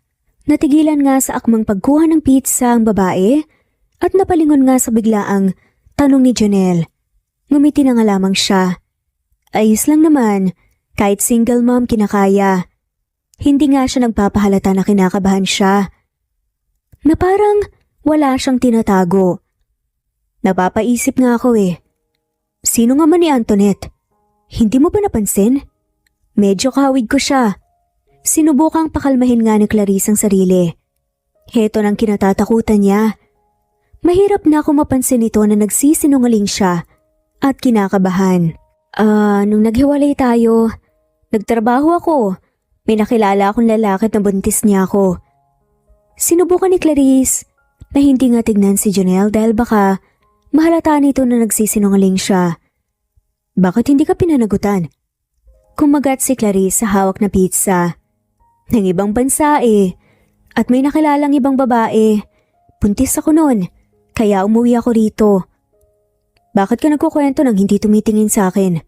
Natigilan nga sa akmang pagkuha ng pizza ang babae at napalingon nga sa biglaang tanong ni Jonel. Ngumiti na nga lamang siya. Ayos lang naman, kahit single mom kinakaya. Hindi nga siya nagpapahalata na kinakabahan siya. Na parang wala siyang tinatago. Napapaisip nga ako Sino nga man ni Antoinette? Hindi mo ba napansin? Medyo kahawig ko siya. Sinubukang pakalmahin nga ni Clarice ang sarili. Heto nang kinatatakutan niya. Mahirap na ako mapansin ito na nagsisinungaling siya at kinakabahan. Nung naghiwalay tayo, nagtrabaho ako. May nakilala akong lalaki na buntis niya ako. Sinubukan ni Clarice na hindi nga tignan si Jonel dahil baka mahalata nito na nagsisinungaling siya. Bakit hindi ka pinanagutan? Kumagat si Clarice sa hawak na pizza. Ng ibang bansa At may nakilalang ibang babae. Buntis ako noon, kaya umuwi ako rito. Bakit ka nagkukwento nang hindi tumitingin sa akin?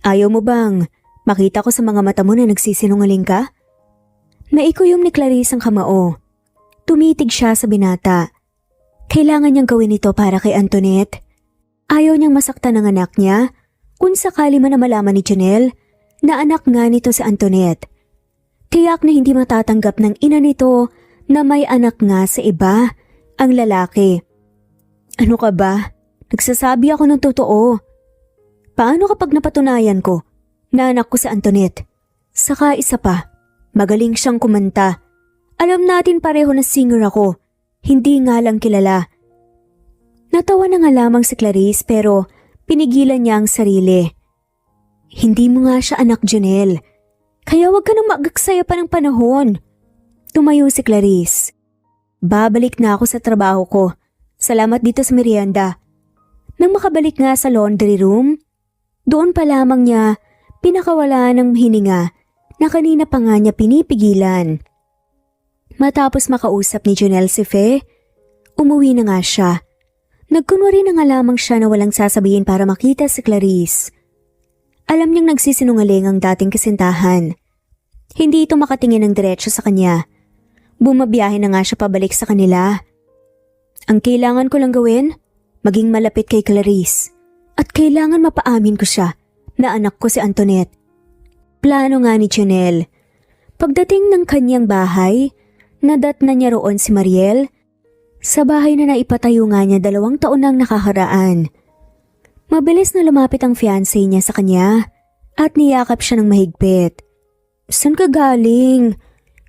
Ayaw mo bang makita ko sa mga mata mo na nagsisinungaling ka? Naikuyom ni Clarice ang kamao. Tumitig siya sa binata. Kailangan niyang gawin ito para kay Antoinette. Ayaw niyang masaktan ang anak niya kung sakali man na malaman ni Jonel na anak nga nito si Antoinette. Tiyak na hindi matatanggap ng ina nito na may anak nga sa iba, ang lalaki. Ano ka ba? Nagsasabi ako ng totoo. Paano kapag napatunayan ko na anak ko si Antoinette? Saka isa pa, magaling siyang kumanta. Alam natin pareho na singer ako, hindi nga lang kilala. Natawa na nga lamang si Clarice pero pinigilan niya ang sarili. Hindi mo nga siya anak, Jonel. Kaya wag ka nang magagsaya pa ng panahon. Tumayo si Clarice. Babalik na ako sa trabaho ko. Salamat dito sa merienda. Nang makabalik nga sa laundry room, doon pa lamang niya pinakawala ng hininga na kanina pa nga niya pinipigilan. Matapos makausap ni Jonel si Fe, umuwi na nga siya. Nagkunwari na nga lamang siya na walang sasabihin para makita si Clarice. Alam niyang nagsisinungaling ang dating kasintahan. Hindi ito makatingin ng diretso sa kanya. Bumabiyahe na nga siya pabalik sa kanila. Ang kailangan ko lang gawin, maging malapit kay Clarice. At kailangan mapaamin ko siya na anak ko si Antoinette. Plano nga ni Jonel. Pagdating ng kanyang bahay, nadatna niya roon si Mariel. Sa bahay na naipatayo nga niya 2 taon nang nakakaraan. Mabilis na lumapit ang fiancé niya sa kanya at niyakap siya ng mahigpit. San ka galing?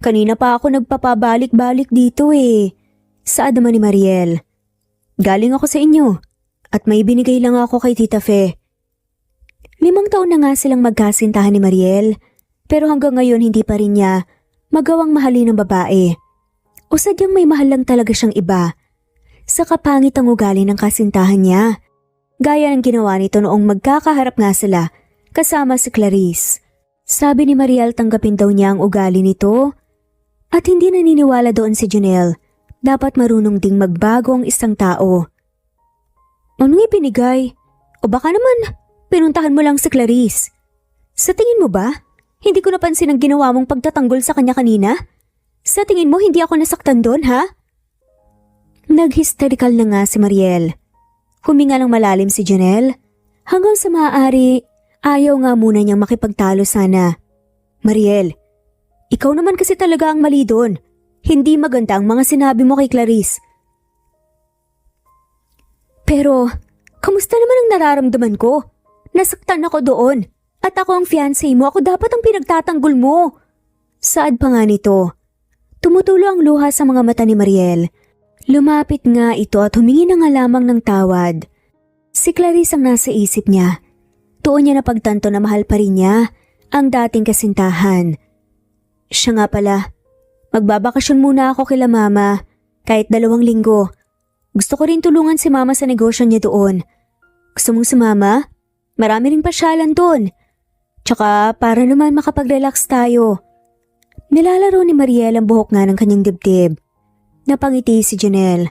Kanina pa ako nagpapabalik-balik dito eh. Saad naman ni Mariel. Galing ako sa inyo at may binigay lang ako kay Tita Fe. 5 taon na nga silang magkasintahan ni Mariel pero hanggang ngayon hindi pa rin niya magawang mahalin ng babae. O sadyang may mahal lang talaga siyang iba. Sa kapangit ang ugali ng kasintahan niya. Gaya ng ginawa nito noong magkakaharap nga sila kasama si Clarice. Sabi ni Mariel tanggapin daw niya ang ugali nito at hindi naniniwala doon si Jonel. Dapat marunong ding magbago ang isang tao. Anong ibinigay? O baka naman pinuntahan mo lang si Clarice. Sa tingin mo ba? Hindi ko napansin ang ginawa mong pagtatanggol sa kanya kanina? Sa tingin mo hindi ako nasaktan doon, ha? Nag-hysterical na nga si Mariel. Huminga ng malalim si Jonel. Hanggang sa maaari, ayaw nga muna niyang makipagtalo sana. Mariel, ikaw naman kasi talaga ang mali doon. Hindi maganda ang mga sinabi mo kay Clarice. Pero, kamusta naman ang nararamdaman ko? Nasaktan ako doon. At ako ang fiancé mo, ako dapat ang pinagtatanggol mo. Saad pa nga nito. Tumutulo ang luha sa mga mata ni Mariel. Lumapit nga ito at humingi na nga lamang ng tawad. Si Clarice ang nasa isip niya. Doon niya napagtanto na mahal pa rin niya ang dating kasintahan. Siya nga pala, magbabakasyon muna ako kila mama kahit 2 linggo. Gusto ko rin tulungan si mama sa negosyo niya doon. Gusto mong sumama? Marami ring pasyalan doon. Tsaka para naman makapag-relax tayo. Nilalaro ni Mariel ang buhok nga ng kanyang dibdib. Napangiti si Jonel.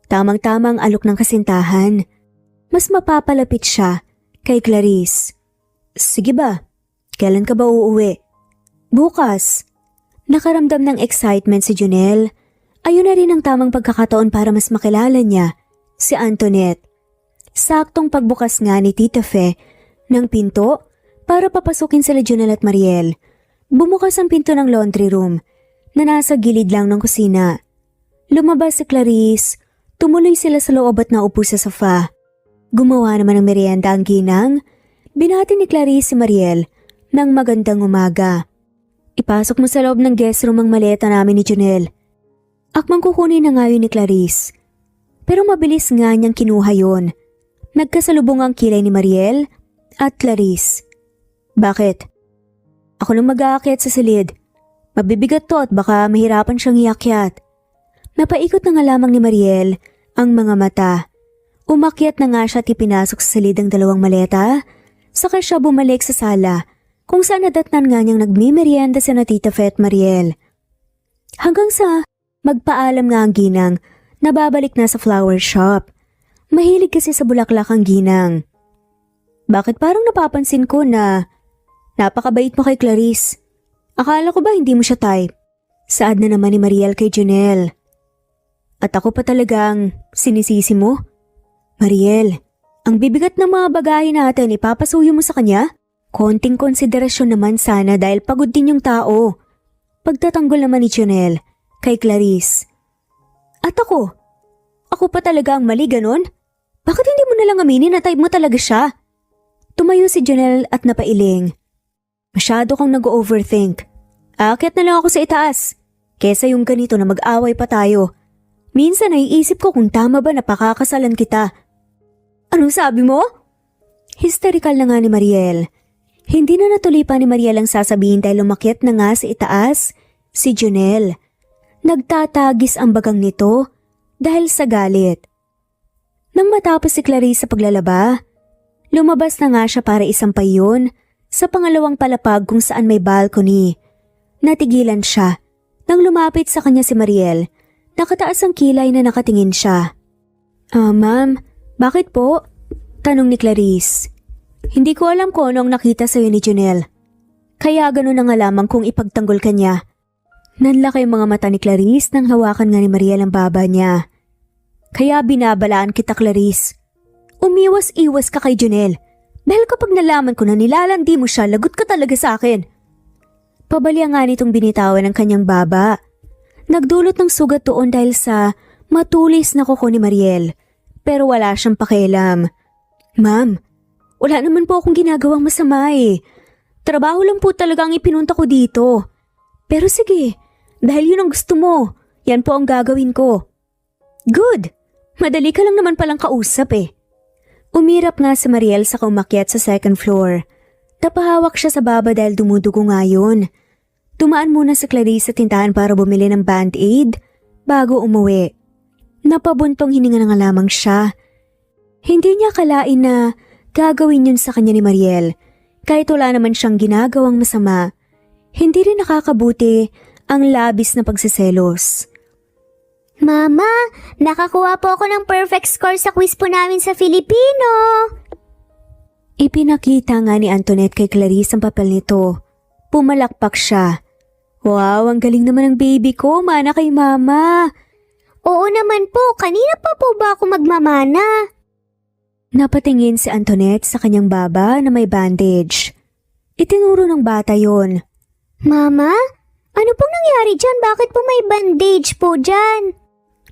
Tamang-tamang alok ng kasintahan. Mas mapapalapit siya kay Clarice. Sige ba? Kailan ka ba uuwi? Bukas. Nakaramdam ng excitement si Jonel. Ayun na rin ang tamang pagkakataon para mas makilala niya si Antoinette. Saktong pagbukas nga ni Tita Fe ng pinto para papasukin sila Jonel at Mariel. Bumukas ang pinto ng laundry room na nasa gilid lang ng kusina. Lumabas si Clarice, tumuloy sila sa loob at naupo sa sofa. Gumawa naman ng merienda ang ginang. Binati ni Clarice si Mariel ng magandang umaga. Ipasok mo sa loob ng guest room ang maleta namin ni Jonel. Akmang kukunin na nga yun ni Clarice. Pero mabilis nga niyang kinuha yun. Nagkasalubong ang kilay ni Mariel at Clarice. Bakit? Ako nang mag-aakyat sa silid. Mabibigat to at baka mahirapan siyang iakyat. Napaikot na nga lamang ni Mariel ang mga mata. Umakyat na nga siya at ipinasok sa silid ang 2 maleta. Saka siya bumalik sa sala kung saan nadatnan nga niyang nagmimerienda si na Tita Fe at Mariel. Hanggang sa magpaalam nga ang ginang na babalik na sa flower shop. Mahilig kasi sa bulaklak ang ginang. Bakit parang napapansin ko na napakabait mo kay Clarice. Akala ko ba hindi mo siya type? Saad na naman ni Mariel kay Jonel. At ako pa talagang sinisisi mo? Mariel, ang bibigat ng mga bagahe natin ipapasuyo mo sa kanya? Konting konsiderasyon naman sana dahil pagod din yung tao. Pagtatanggol naman ni Jonel kay Clarice. At ako? Ako pa talaga ang mali ganon? Bakit hindi mo nalang aminin na type mo talaga siya? Tumayo si Jonel at napailing. Masyado kang nag-overthink. Aakyat na lang ako sa itaas. Kesa yung ganito na mag-away pa tayo. Minsan naiisip ko kung tama ba na pakakasalan kita. Anong sabi mo? Hysterical na nga ni Mariel. Hindi na natuloy pa ni Mariel ang sasabihin dahil umakyat na nga sa itaas si Jonel. Nagtatagis ang bagang nito dahil sa galit. Nang matapos si Clarice sa paglalaba, lumabas na nga siya para isampay yun sa pangalawang palapag kung saan may balcony. Natigilan siya nang lumapit sa kanya si Mariel. Nakataas ang kilay na nakatingin siya. Ma'am, bakit po? Tanong ni Clarice. Hindi ko alam kung ano ang nakita sa'yo ni Junel. Kaya ganun na nga lamang kung ipagtanggol ka niya. Nanlaki ang mga mata ni Clarice nang hawakan nga ni Mariel ang baba niya. Kaya binabalaan kita, Clarice. Umiwas-iwas ka kay Junel. Dahil kapag nalaman ko na nilalandi mo siya, lagot ka talaga sa akin. Pabalya nga nitong binitawan ng kanyang baba. Nagdulot ng sugat doon dahil sa matulis na kuko ni Mariel. Pero wala siyang pakialam. Ma'am, wala naman po akong ginagawang masama eh. Trabaho lang po talaga ang ipinunta ko dito. Pero sige, dahil yun ang gusto mo, yan po ang gagawin ko. Good! Madali ka lang naman palang kausap eh. Umirap nga si Mariel sa umakyat sa second floor. Napahawak siya sa baba dahil dumudugo nga yun. Dumaan muna si Clarice sa tindahan para bumili ng Band-Aid bago umuwi. Napabuntong hininga na nga lamang siya. Hindi niya akalain na gagawin yun sa kanya ni Mariel. Kahit wala naman siyang ginagawang masama, hindi rin nakakabuti ang labis na pagsiselos. Mama, nakakuha po ako ng perfect score sa quiz po namin sa Filipino. Ipinakita nga ni Antoinette kay Clarice ang papel nito. Pumalakpak siya. Wow, ang galing naman ng baby ko, mana kay mama. Oo naman po, kanina pa po ba ako magmamana? Napatingin si Antoinette sa kanyang baba na may bandage. Itinuro ng bata yon. Mama, ano pong nangyari dyan? Bakit po may bandage po dyan?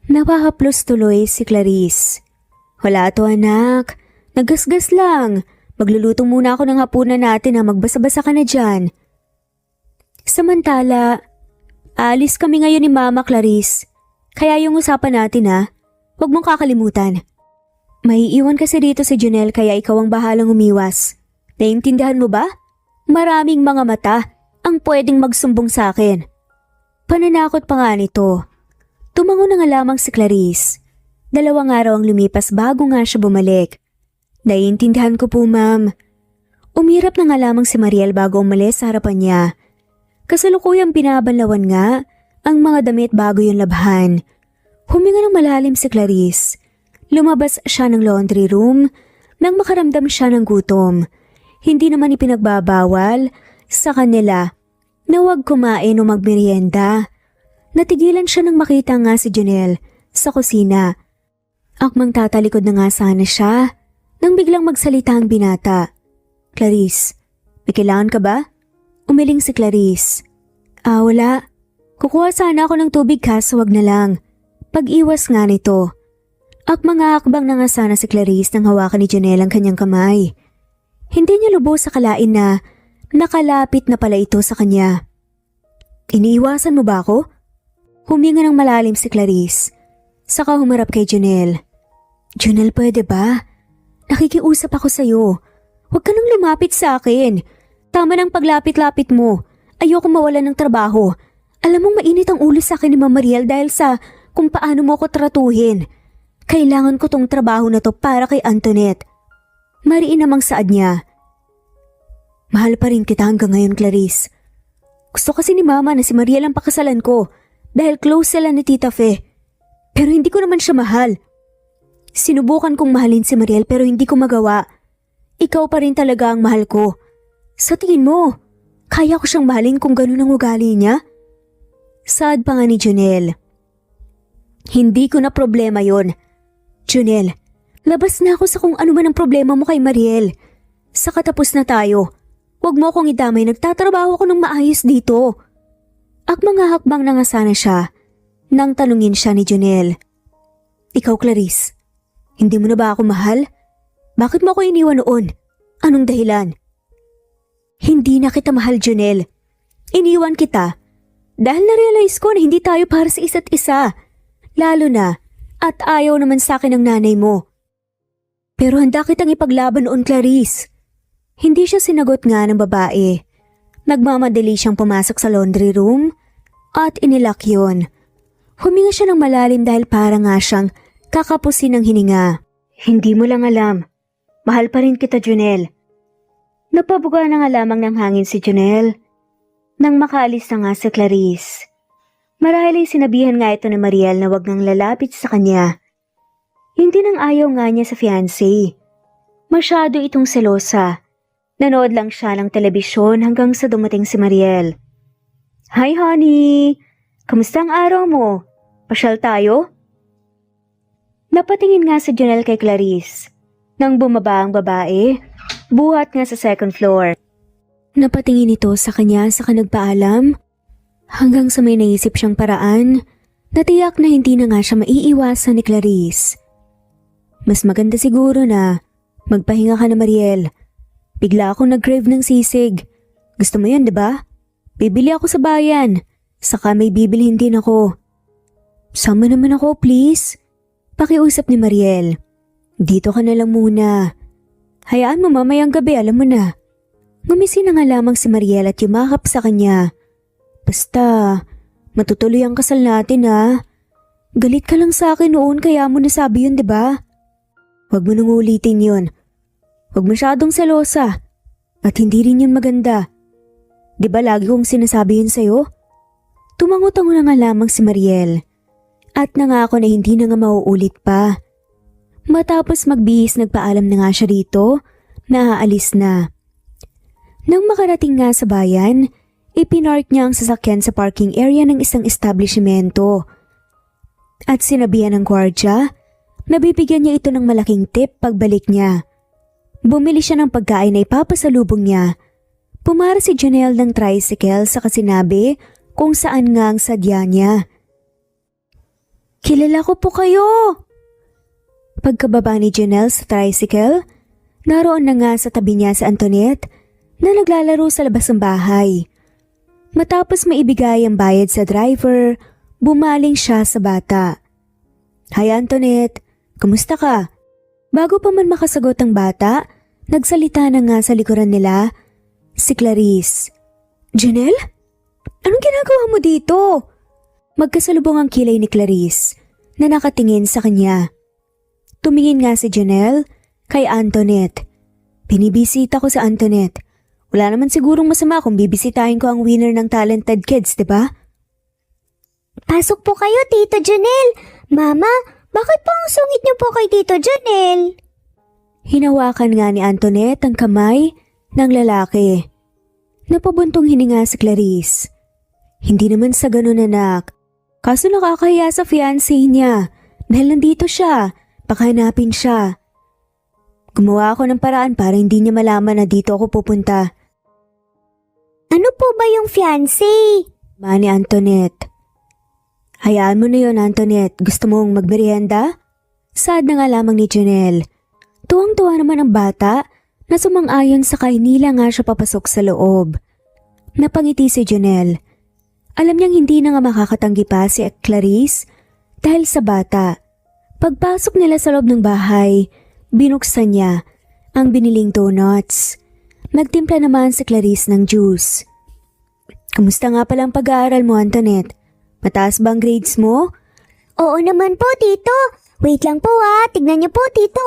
Napahaplos tuloy si Clarice. Wala to anak, nagasgas lang. Magluluto muna ako ng hapunan natin na magbasa-basa ka na dyan. Samantala, alis kami ngayon ni Mama Clarice. Kaya yung usapan natin huwag mong kakalimutan. Maiiwan kasi dito si Junel kaya ikaw ang bahalang umiwas. Naiintindihan mo ba? Maraming mga mata ang pwedeng magsumbong sa akin. Pananakot pa nga nito. Tumango na nga lamang si Clarice. 2 araw ang lumipas bago nga siya bumalik. Naiintindihan ko po, ma'am. Umirap na nga lamang si Mariel bago umalis sa harapan niya. Kasalukuyang binabanlawan nga ang mga damit bago yung labhan. Huminga ng malalim si Clarice. Lumabas siya ng laundry room nang makaramdam siya ng gutom. Hindi naman ipinagbabawal sa kanila na huwag kumain o magmerienda. Natigilan siya nang makita nga si Junel sa kusina. Akmang tatalikod na nga sana siya nang biglang magsalita ang binata. Clarice, may kailangan ka ba? Umiling si Clarice. Wala. Kukuha sana ako ng tubig kaso wag na lang. Pag-iwas nga nito. Akmang hakbang na nga sana si Clarice nang hawakan ni Junel ang kanyang kamay. Hindi niya lubos sa kalain na nakalapit na pala ito sa kanya. Iniiwasan mo ba ako? Huminga ng malalim si Clarice. Saka humarap kay Junel. Junel, pwede ba? Nakikiusap ako sa'yo. Huwag ka nang lumapit sa akin. Tama ng paglapit-lapit mo. Ayoko mawalan ng trabaho. Alam mong mainit ang ulo sa akin ni Mama Mariel dahil sa kung paano mo ko tratuhin. Kailangan ko tong trabaho na to para kay Antoinette. Mariin namang saad niya. Mahal pa rin kita hanggang ngayon, Clarice. Gusto kasi ni Mama na si Mariel ang pakasalan ko dahil close sila ni Tita Fe. Pero hindi ko naman siya mahal. Sinubukan kong mahalin si Mariel pero hindi ko magawa. Ikaw pa rin talaga ang mahal ko. Sa tingin mo, kaya ko siyang mahalin kung ganun ang ugali niya? Saad pa nga ni Junel. Hindi ko na problema yon. Junel, labas na ako sa kung ano man ang problema mo kay Mariel. Sa katapos na tayo. Huwag mo akong idamay, nagtatrabaho ko ng maayos dito. Mga hakbang na nga sana siya nang tanungin siya ni Junel. Ikaw, Clarice, hindi mo na ba ako mahal? Bakit mo ako iniwan noon? Anong dahilan? Hindi na kita mahal, Junel. Iniwan kita dahil na-realize ko na hindi tayo para sa isa't isa. Lalo na at ayaw naman sa akin ng nanay mo. Pero handa kitang ipaglaban noon, Clarice. Hindi siya sinagot nga ng babae. Nagmamadali siyang pumasok sa laundry room at inilak yun. Huminga siya ng malalim dahil para nga siyang kakapusin ng hininga. Hindi mo lang alam. Mahal pa rin kita, Junel. Napabuga na nga lamang ng hangin si Junel nang makaalis na nga si Clarice. Marahil ay sinabihan nga ito ni Mariel na wag nang lalapit sa kanya. Hindi nang ayaw nga niya sa fiancé. Masyado itong selosa. Nanood lang siya ng telebisyon hanggang sa dumating si Mariel. Hi honey! Kamusta ang araw mo? Pasyal tayo? Napatingin nga si Junel kay Clarice. Nang bumaba ang babae, buhat nga sa second floor. Napatingin ito sa kanya saka nagpaalam hanggang sa may naisip siyang paraan na tiyak na hindi na nga siya maiiwasan ni Clarice. Mas maganda siguro na magpahinga ka na Mariel. Bigla akong nag-crave ng sisig. Gusto mo yan, diba? Bibili ako sa bayan. Saka may bibilhin din ako. Sama naman ako, please. Pakiusap ni Mariel. Dito ka na lang muna. Hayaan mo mamayang gabi, alam mo na. Ngumisi na nga lamang si Mariel at yumakap sa kanya. Basta, matutuloy ang kasal natin ha. Galit ka lang sa akin noon kaya mo nasabi yun, diba? Huwag mo nang ulitin yun. Huwag masyadong selosa. At hindi rin yun maganda. Diba lagi kong sinasabi yun sa'yo? Tumango-tango na nga lamang si Mariel. At nangako na hindi na nga mauulit pa. Matapos magbihis nagpaalam na nga siya rito na aalis na. Nang makarating nga sa bayan, ipinark niya ang sasakyan sa parking area ng isang establishmento. At sinabihan ng gwardya, nabibigyan niya ito ng malaking tip pagbalik niya. Bumili siya ng pagkain na ipapasalubong niya. Pumara si Junel ng tricycle sa sinabi kung saan nga ang sadya niya. Kilala ko po kayo! Pagkababa ni Junel sa tricycle, naroon na nga sa tabi niya si Antoinette na naglalaro sa labas ng bahay. Matapos maibigay ang bayad sa driver, bumaling siya sa bata. Hi Antoinette, kumusta ka? Bago pa man makasagot ang bata, nagsalita na nga sa likuran nila si Clarice. Junel? Anong ginagawa mo dito? Magkasalubong ang kilay ni Clarice na nakatingin sa kanya. Tumingin nga si Junel kay Antoinette. Binibisita ko sa Antoinette. Wala naman sigurong masama kung bibisitahin ko ang winner ng Talented Kids, diba? Pasok po kayo, Tito Junel. Mama, bakit po ang sungit niyo po kay Tito Junel? Hinawakan nga ni Antoinette ang kamay ng lalaki. Napabuntong hininga si Clarice. Hindi naman sa ganun anak. Kaso nakakahiya sa fiancé niya dahil nandito siya. Pakahanapin siya. Gumawa ako ng paraan para hindi niya malaman na dito ako pupunta. Ano po ba yung fiancé? Ni Antoinette. Hayaan mo na yun, Antoinette. Gusto mong magmerienda? Sad na nga lamang ni Junel. Tuwang-tuwa naman ang bata na sumang-ayon sa kahinila nga siya papasok sa loob. Napangiti si Junel. Alam niyang hindi na nga makakatanggi pa si Clarice dahil sa bata. Pagpasok nila sa loob ng bahay, binuksan niya ang biniling donuts. Nagtimpla naman si Clarice ng juice. Kamusta nga pala ang pag-aaral mo, Antoinette? Mataas ba ang grades mo? Oo naman po, Tito. Wait lang po tignan niyo po, Tito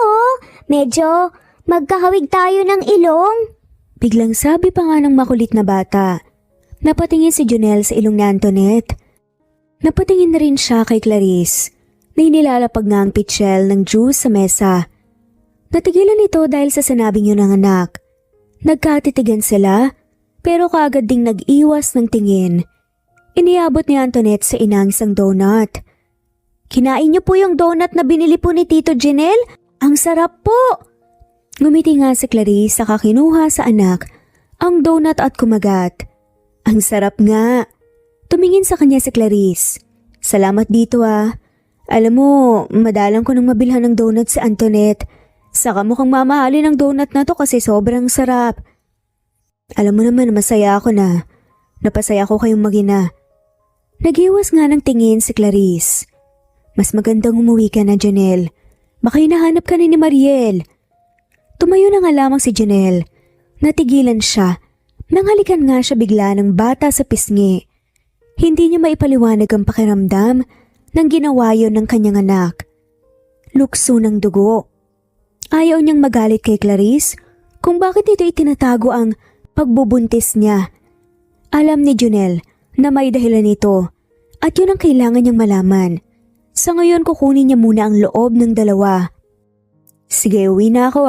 Medyo magkahawig tayo ng ilong. Biglang sabi pa nga ng makulit na bata. Napatingin si Junel sa ilong ni Antoinette. Napatingin na rin siya kay Clarice na inilalapag nga ang pitchel ng juice sa mesa. Natigilan ito dahil sa sinabing yun ng anak. Nagkatitigan sila pero kaagad ding nag-iwas ng tingin. Iniabot ni Antoinette sa inang isang donut. Kinain niyo po yung donut na binili po ni Tito Junel? Ang sarap po! Ngumiti nga si Clarice saka kinuha sa anak ang donut at kumagat. Ang sarap nga. Tumingin sa kanya si Clarice. Salamat dito Alam mo, madalang ko nang mabilhan ng donut si Antoinette. Saka mukhang mamahalin ang donut na to kasi sobrang sarap. Alam mo naman masaya ako na. Napasaya ko kayong mag-ina. Naghiwas nga ng tingin si Clarice. Mas magandang umuwi ka na, Junel. Baka hinahanap ka na ni Mariel. Tumayo na nga lamang si Junel. Natigilan siya. Nanghalikan nga siya bigla ng bata sa pisngi. Hindi niya maipaliwanag ang pakiramdam nang ginawa yon ng kanyang anak. Lukso ng dugo. Ayaw niyang magalit kay Clarice kung bakit ito itinatago ang pagbubuntis niya. Alam ni Junel na may dahilan ito at yun ang kailangan niyang malaman. Sa ngayon kukunin niya muna ang loob ng dalawa. Sige, uwi na ako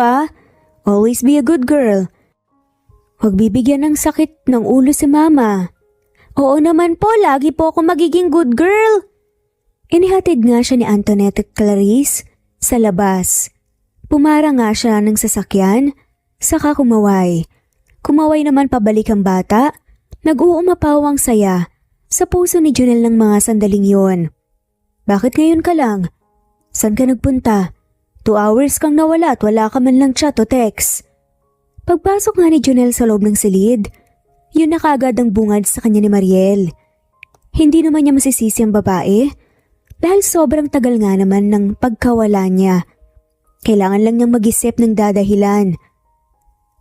Always be a good girl. Huwag bibigyan ng sakit ng ulo si mama. Oo naman po, lagi po ako magiging good girl. Inihatid nga siya ni Antoinette at Clarice sa labas. Pumara nga siya ng sasakyan, saka kumaway. Kumaway naman pabalik ang bata, nag-uumapaw ang saya sa puso ni Junel ng mga sandaling yon. Bakit ngayon ka lang? San ka nagpunta? 2 hours kang nawala at wala ka man lang chat o text. Pagpasok nga ni Junel sa loob ng silid, yun na kaagad ang bungad sa kanya ni Mariel. Hindi naman niya masisisi ang babae dahil sobrang tagal nga naman ng pagkawala niya. Kailangan lang niyang mag-isip ng dadahilan.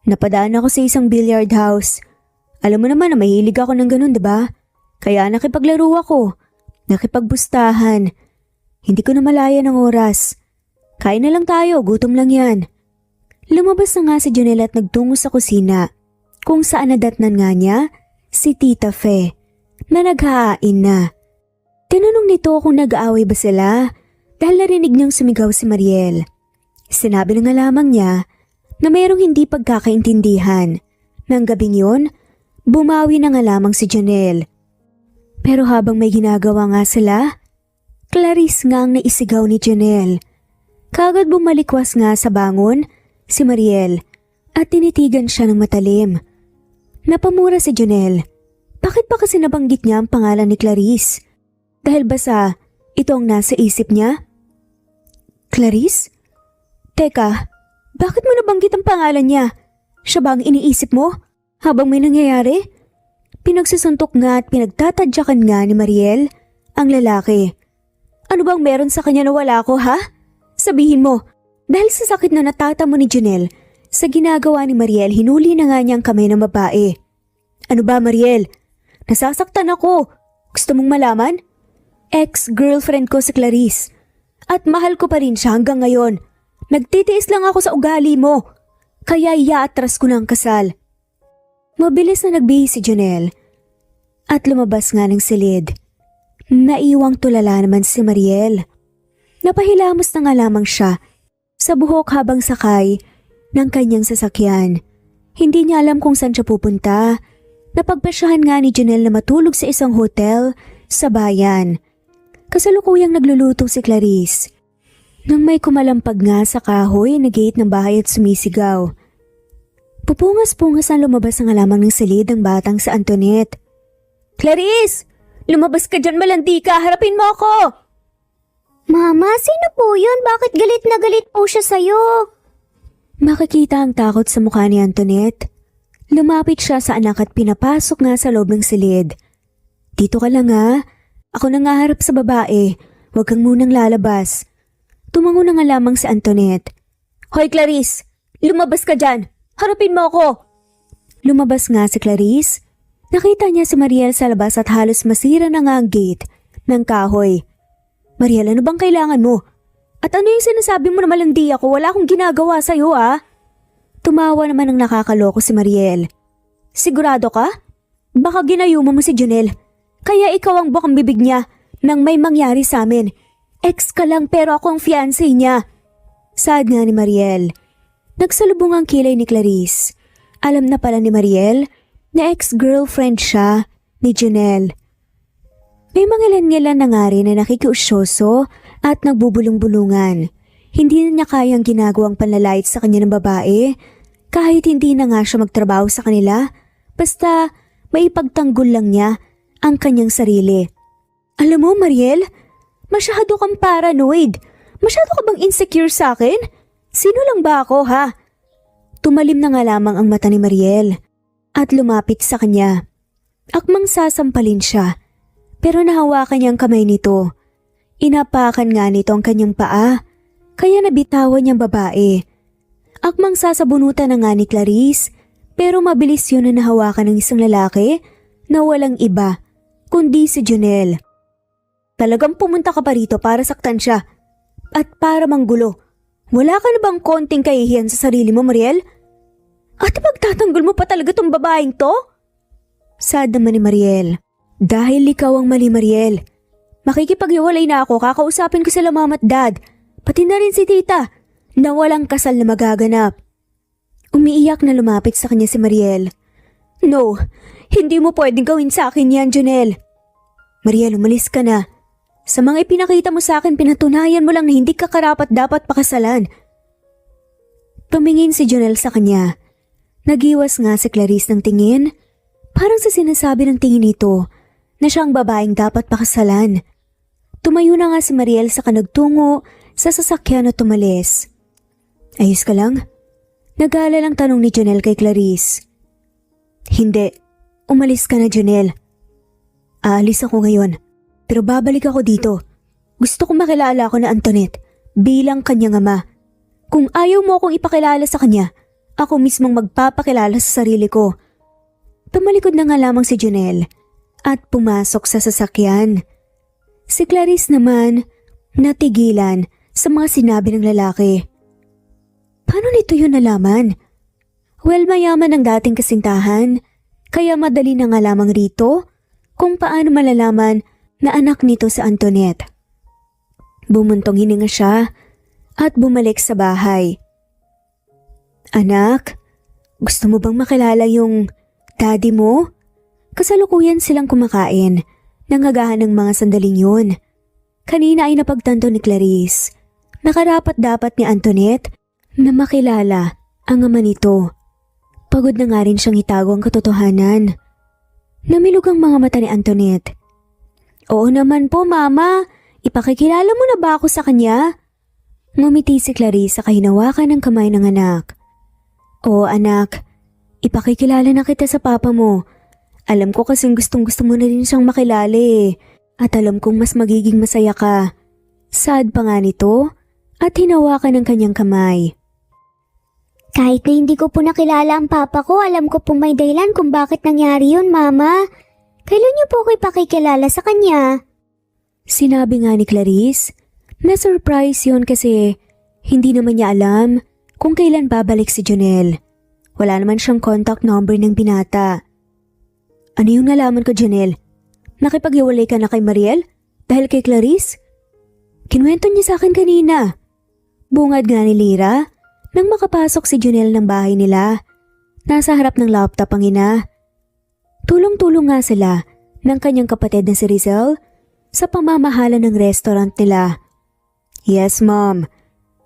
Napadaan ako sa isang billiard house. Alam mo naman na mahilig ako ng ganun, diba? Kaya nakipaglaro ako, nakipagbustahan. Hindi ko na malaya ng oras. Kain na lang tayo, gutom lang yan. Lumabas na nga si Junel at nagtungo sa kusina, kung saan nadatnan nga niya si Tita Fe, na naghahain na. Tinanong nito kung nag-aaway ba sila dahil narinig niyang sumigaw si Mariel. Sinabi na nga lamang niya na mayroong hindi pagkakaintindihan. Nang gabing yun, bumawi na nga lamang si Junel. Pero habang may ginagawa nga sila, Clarice nga ang naisigaw ni Junel. Kagad bumalikwas nga sa bangon si Mariel at tinitigan siya ng matalim. Napamura si Junel. Bakit pa kasi nabanggit niya ang pangalan ni Clarice? Dahil ba sa ito ang nasa isip niya? Clarice? Teka, bakit mo nabanggit ang pangalan niya? Siya ba ang iniisip mo habang may nangyayari? Pinagsusuntok nga at pinagtatadyakan nga ni Mariel ang lalaki. Ano bang meron sa kanya na wala ko, ha? Sabihin mo, dahil sa sakit na natatamo ni Junel, sa ginagawa ni Mariel, hinuli na nga niya ang kamay ng babae. Ano ba, Mariel? Nasasaktan ako. Gusto mong malaman? Ex-girlfriend ko si Clarice. At mahal ko pa rin siya hanggang ngayon. Nagtitiis lang ako sa ugali mo. Kaya iaatras ko ng kasal. Mabilis na nagbihis si Junel at lumabas nga ng silid. Naiwang tulala naman si Mariel. Napahilamos na nga lamang siya sa buhok habang sakay ng kanyang sasakyan. Hindi niya alam kung saan siya pupunta. Napagpasyahan nga ni Junel na matulog sa isang hotel sa bayan. Kasalukuyang nagluluto si Clarice. Nang may kumalampag nga sa kahoy na gate ng bahay at sumisigaw. Pupungas-pungas na lumabas nga lamang ng silid ang batang sa Antoinette. Clarice! Lumabas ka dyan, malandi ka! Harapin mo ako! Mama, sino po yun? Bakit galit na galit po siya sa'yo? Makikita ang takot sa mukha ni Antoinette. Lumapit siya sa anak at pinapasok nga sa loob ng silid. Dito ka lang ha. Ako na nga harap sa babae. Huwag kang munang lalabas. Tumango na nga lamang si Antoinette. Hoy Clarice! Lumabas ka dyan! Harapin mo ako! Lumabas nga si Clarice. Nakita niya si Mariel sa labas at halos masira na nga ang gate ng kahoy. Mariel, ano bang kailangan mo? At ano yung sinasabi mo na malandi ako? Wala akong ginagawa sa'yo Tumawa naman ang nakakaloko si Mariel. Sigurado ka? Baka ginayuma mo si Junel. Kaya ikaw ang bukang bibig niya nang may mangyari sa amin. Ex ka lang pero ako ang fiancé niya. Sad nga ni Mariel. Nagsalubong ang kilay ni Clarice. Alam na pala ni Mariel na ex-girlfriend siya ni Junel. May mangilan-ngilan na nga rin na nakikiusyoso at nagbubulong-bulungan. Hindi na niya kayang ginagawang panlalait sa kanya ng babae kahit hindi na nga siya magtrabaho sa kanila basta maipagtanggol lang niya ang kanyang sarili. Alam mo Mariel, masyado kang paranoid. Masyado ka bang insecure sa akin? Sino lang ba ako ha? Tumalim na nga lamang ang mata ni Mariel at lumapit sa kanya. Akmang sasampalin siya. Pero nahawakan niya ang kamay nito. Inapakan nga nito ang kanyang paa, kaya nabitawan niyang babae. Akmang sasabunutan na nga ni Clarice, pero mabilis yun na nahawakan ng isang lalaki na walang iba, kundi si Junel. Talagang pumunta ka pa rito para saktan siya. At para manggulo. Wala ka na bang konting kahihiyan sa sarili mo, Mariel? At pagtatanggol mo pa talaga tong babaeng to? Sad naman ni Mariel. Dahil ikaw ang mali, Mariel. Makikipaghiwalay na ako, kakausapin ko sila mama at dad. Pati na rin si tita, na walang kasal na magaganap. Umiiyak na lumapit sa kanya si Mariel. No, hindi mo pwedeng gawin sa akin yan, Jonel. Mariel, umalis ka na. Sa mga ipinakita mo sa akin, pinatunayan mo lang na hindi ka karapat dapat pakasalan. Tumingin si Jonel sa kanya. Nagiwas nga si Clarice ng tingin. Parang sa sinasabi ng tingin nito na siya ang babaeng dapat pakasalan. Tumayo na nga si Mariel sa kanagtungo sa sasakyan at tumalis. Ayos ka lang? Nag-aalala lang tanong ni Jonel kay Clarice. Hindi. Umalis ka na, Jonel. Aalis ako ngayon. Pero babalik ako dito. Gusto kong makilala ako na Antoinette bilang kanyang ama. Kung ayaw mo akong ipakilala sa kanya, ako mismong magpapakilala sa sarili ko. Tumalikod na nga lamang si Jonel at pumasok sa sasakyan. Si Clarice naman natigilan sa mga sinabi ng lalaki. Paano nito yun nalaman? Well, mayaman ang dating kasintahan, kaya madali na nga lamang rito kung paano malalaman na anak nito si Antoinette. Bumuntong hininga siya at bumalik sa bahay. Anak, gusto mo bang makilala yung daddy mo? Kasalukuyan silang kumakain, nangagahan ng mga sandaling yun. Kanina ay napagtanto ni Clarice, nakarapat-dapat ni Antoinette na makilala ang ama nito. Pagod na nga rin siyang itago ang katotohanan. Namilog ang mga mata ni Antoinette. Oo naman po, Mama. Ipakikilala mo na ba ako sa kanya? Ngumiti si Clarice sa kahinawakan ng kamay ng anak. Oo, anak. Ipakikilala na kita sa papa mo. Alam ko kasing gustong-gusto mo na rin siyang makilala eh. At alam kong mas magiging masaya ka. Sad pa nga nito at hinawakan ng kanyang kamay. Kahit na hindi ko po nakilala ang papa ko, alam ko po may dahilan kung bakit nangyari yun, Mama. Kailan niyo po ko ipakikilala sa kanya? Sinabi nga ni Clarice na surprise yun kasi hindi naman niya alam kung kailan babalik si Jonel. Wala naman siyang contact number ng binata. Ano yung nalaman ko, Jonel? Nakipag-iwalay ka na kay Mariel dahil kay Clarice? Kinuwento niya sa akin kanina. Bungad nga ni Lyra nang makapasok si Jonel ng bahay nila. Nasa harap ng laptop ang ina. Tulong-tulong nga sila ng kanyang kapatid na si Rizel sa pamamahala ng restaurant nila. Yes, Mom.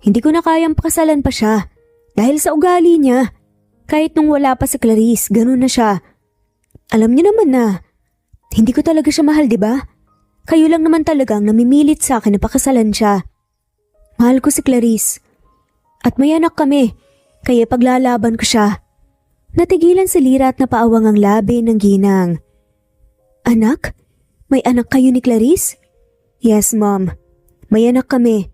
Hindi ko na kayang pakasalan pa siya dahil sa ugali niya. Kahit nung wala pa si Clarice, ganun na siya. Alam niyo naman na hindi ko talaga siya mahal, di ba? Kayo lang naman talagang namimilit sa akin na pakasalan siya. Mahal ko si Clarice. At may anak kami, kaya paglalaban ko siya. Natigilan si Lyra at napaawang ang labi ng ginang. Anak? May anak kayo ni Clarice? Yes, Mom. May anak kami.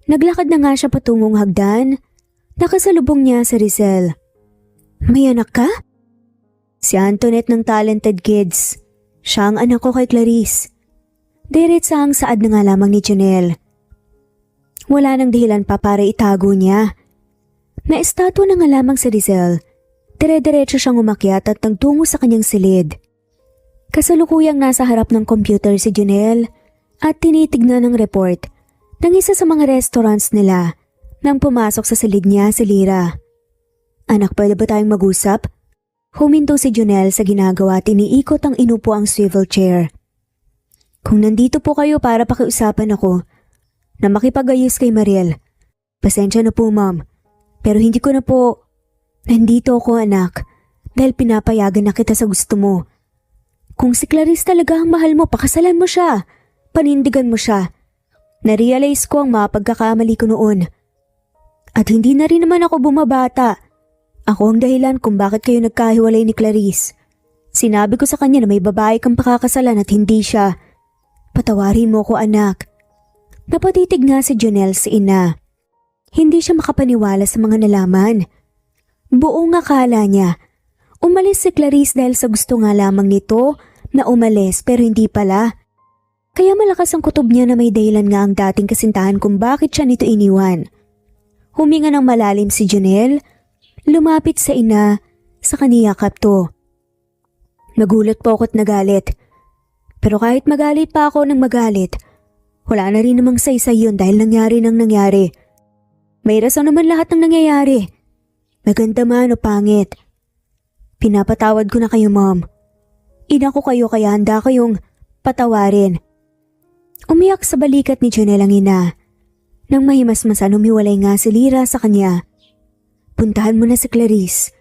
Naglakad na nga siya patungong hagdan. Nakasalubong niya si Rizel. May anak ka? Si Antoinette ng Talented Kids. Siya ang anak ko kay Clarice. Diretsang saad na nga lamang ni Jonel. Wala nang dahilan pa para itago niya. Naistatwa na nga lamang si Rizel. Dire-diretso siyang umakyat at nagtungo sa kanyang silid. Kasalukuyang nasa harap ng computer si Jonel at tinitignan ng report ng isa sa mga restaurants nila nang pumasok sa silid niya si Lyra. Anak, pwede ba tayong mag-usap? Huminto si Jonel sa ginagawa at iniikot ang inupo ang swivel chair. Kung nandito po kayo para pakiusapan ako na makipag-ayos kay Mariel, pasensya na po, Mom, pero hindi ko na po. Nandito ako, anak, dahil pinapayagan na kita sa gusto mo. Kung si Clarice talaga ang mahal mo, pakasalan mo siya. Panindigan mo siya. Narealize ko ang mga pagkakamali ko noon. At hindi na rin naman ako bumabata. Ako ang dahilan kung bakit kayo nagkahiwalay ni Clarice. Sinabi ko sa kanya na may babae kang pakakasalan at hindi siya. Patawarin mo ko, anak. Napatitig nga si Jonel sa ina. Hindi siya makapaniwala sa mga nalaman. Buong akala niya, umalis si Clarice dahil sa gusto nga lamang nito na umalis pero hindi pala. Kaya malakas ang kutob niya na may dahilan nga ang dating kasintahan kung bakit siya nito iniwan. Huminga ng malalim si Janelle, lumapit sa ina, sa kaniyakap to. Nagulat po ako't nagalit. Pero kahit magalit pa ako ng magalit, wala na rin namang saysay yun dahil nangyari nang nangyari. May rason naman lahat ng nangyayari. Maganda man o pangit. Pinapatawad ko na kayo, Mom. Ina ko kayo kaya handa kayong patawarin. Umiyak sa balikat ni Janelle ang ina. Nang mahimasmasan humiwalay nga si Lyra sa kanya. Puntahan mo na si Clarice.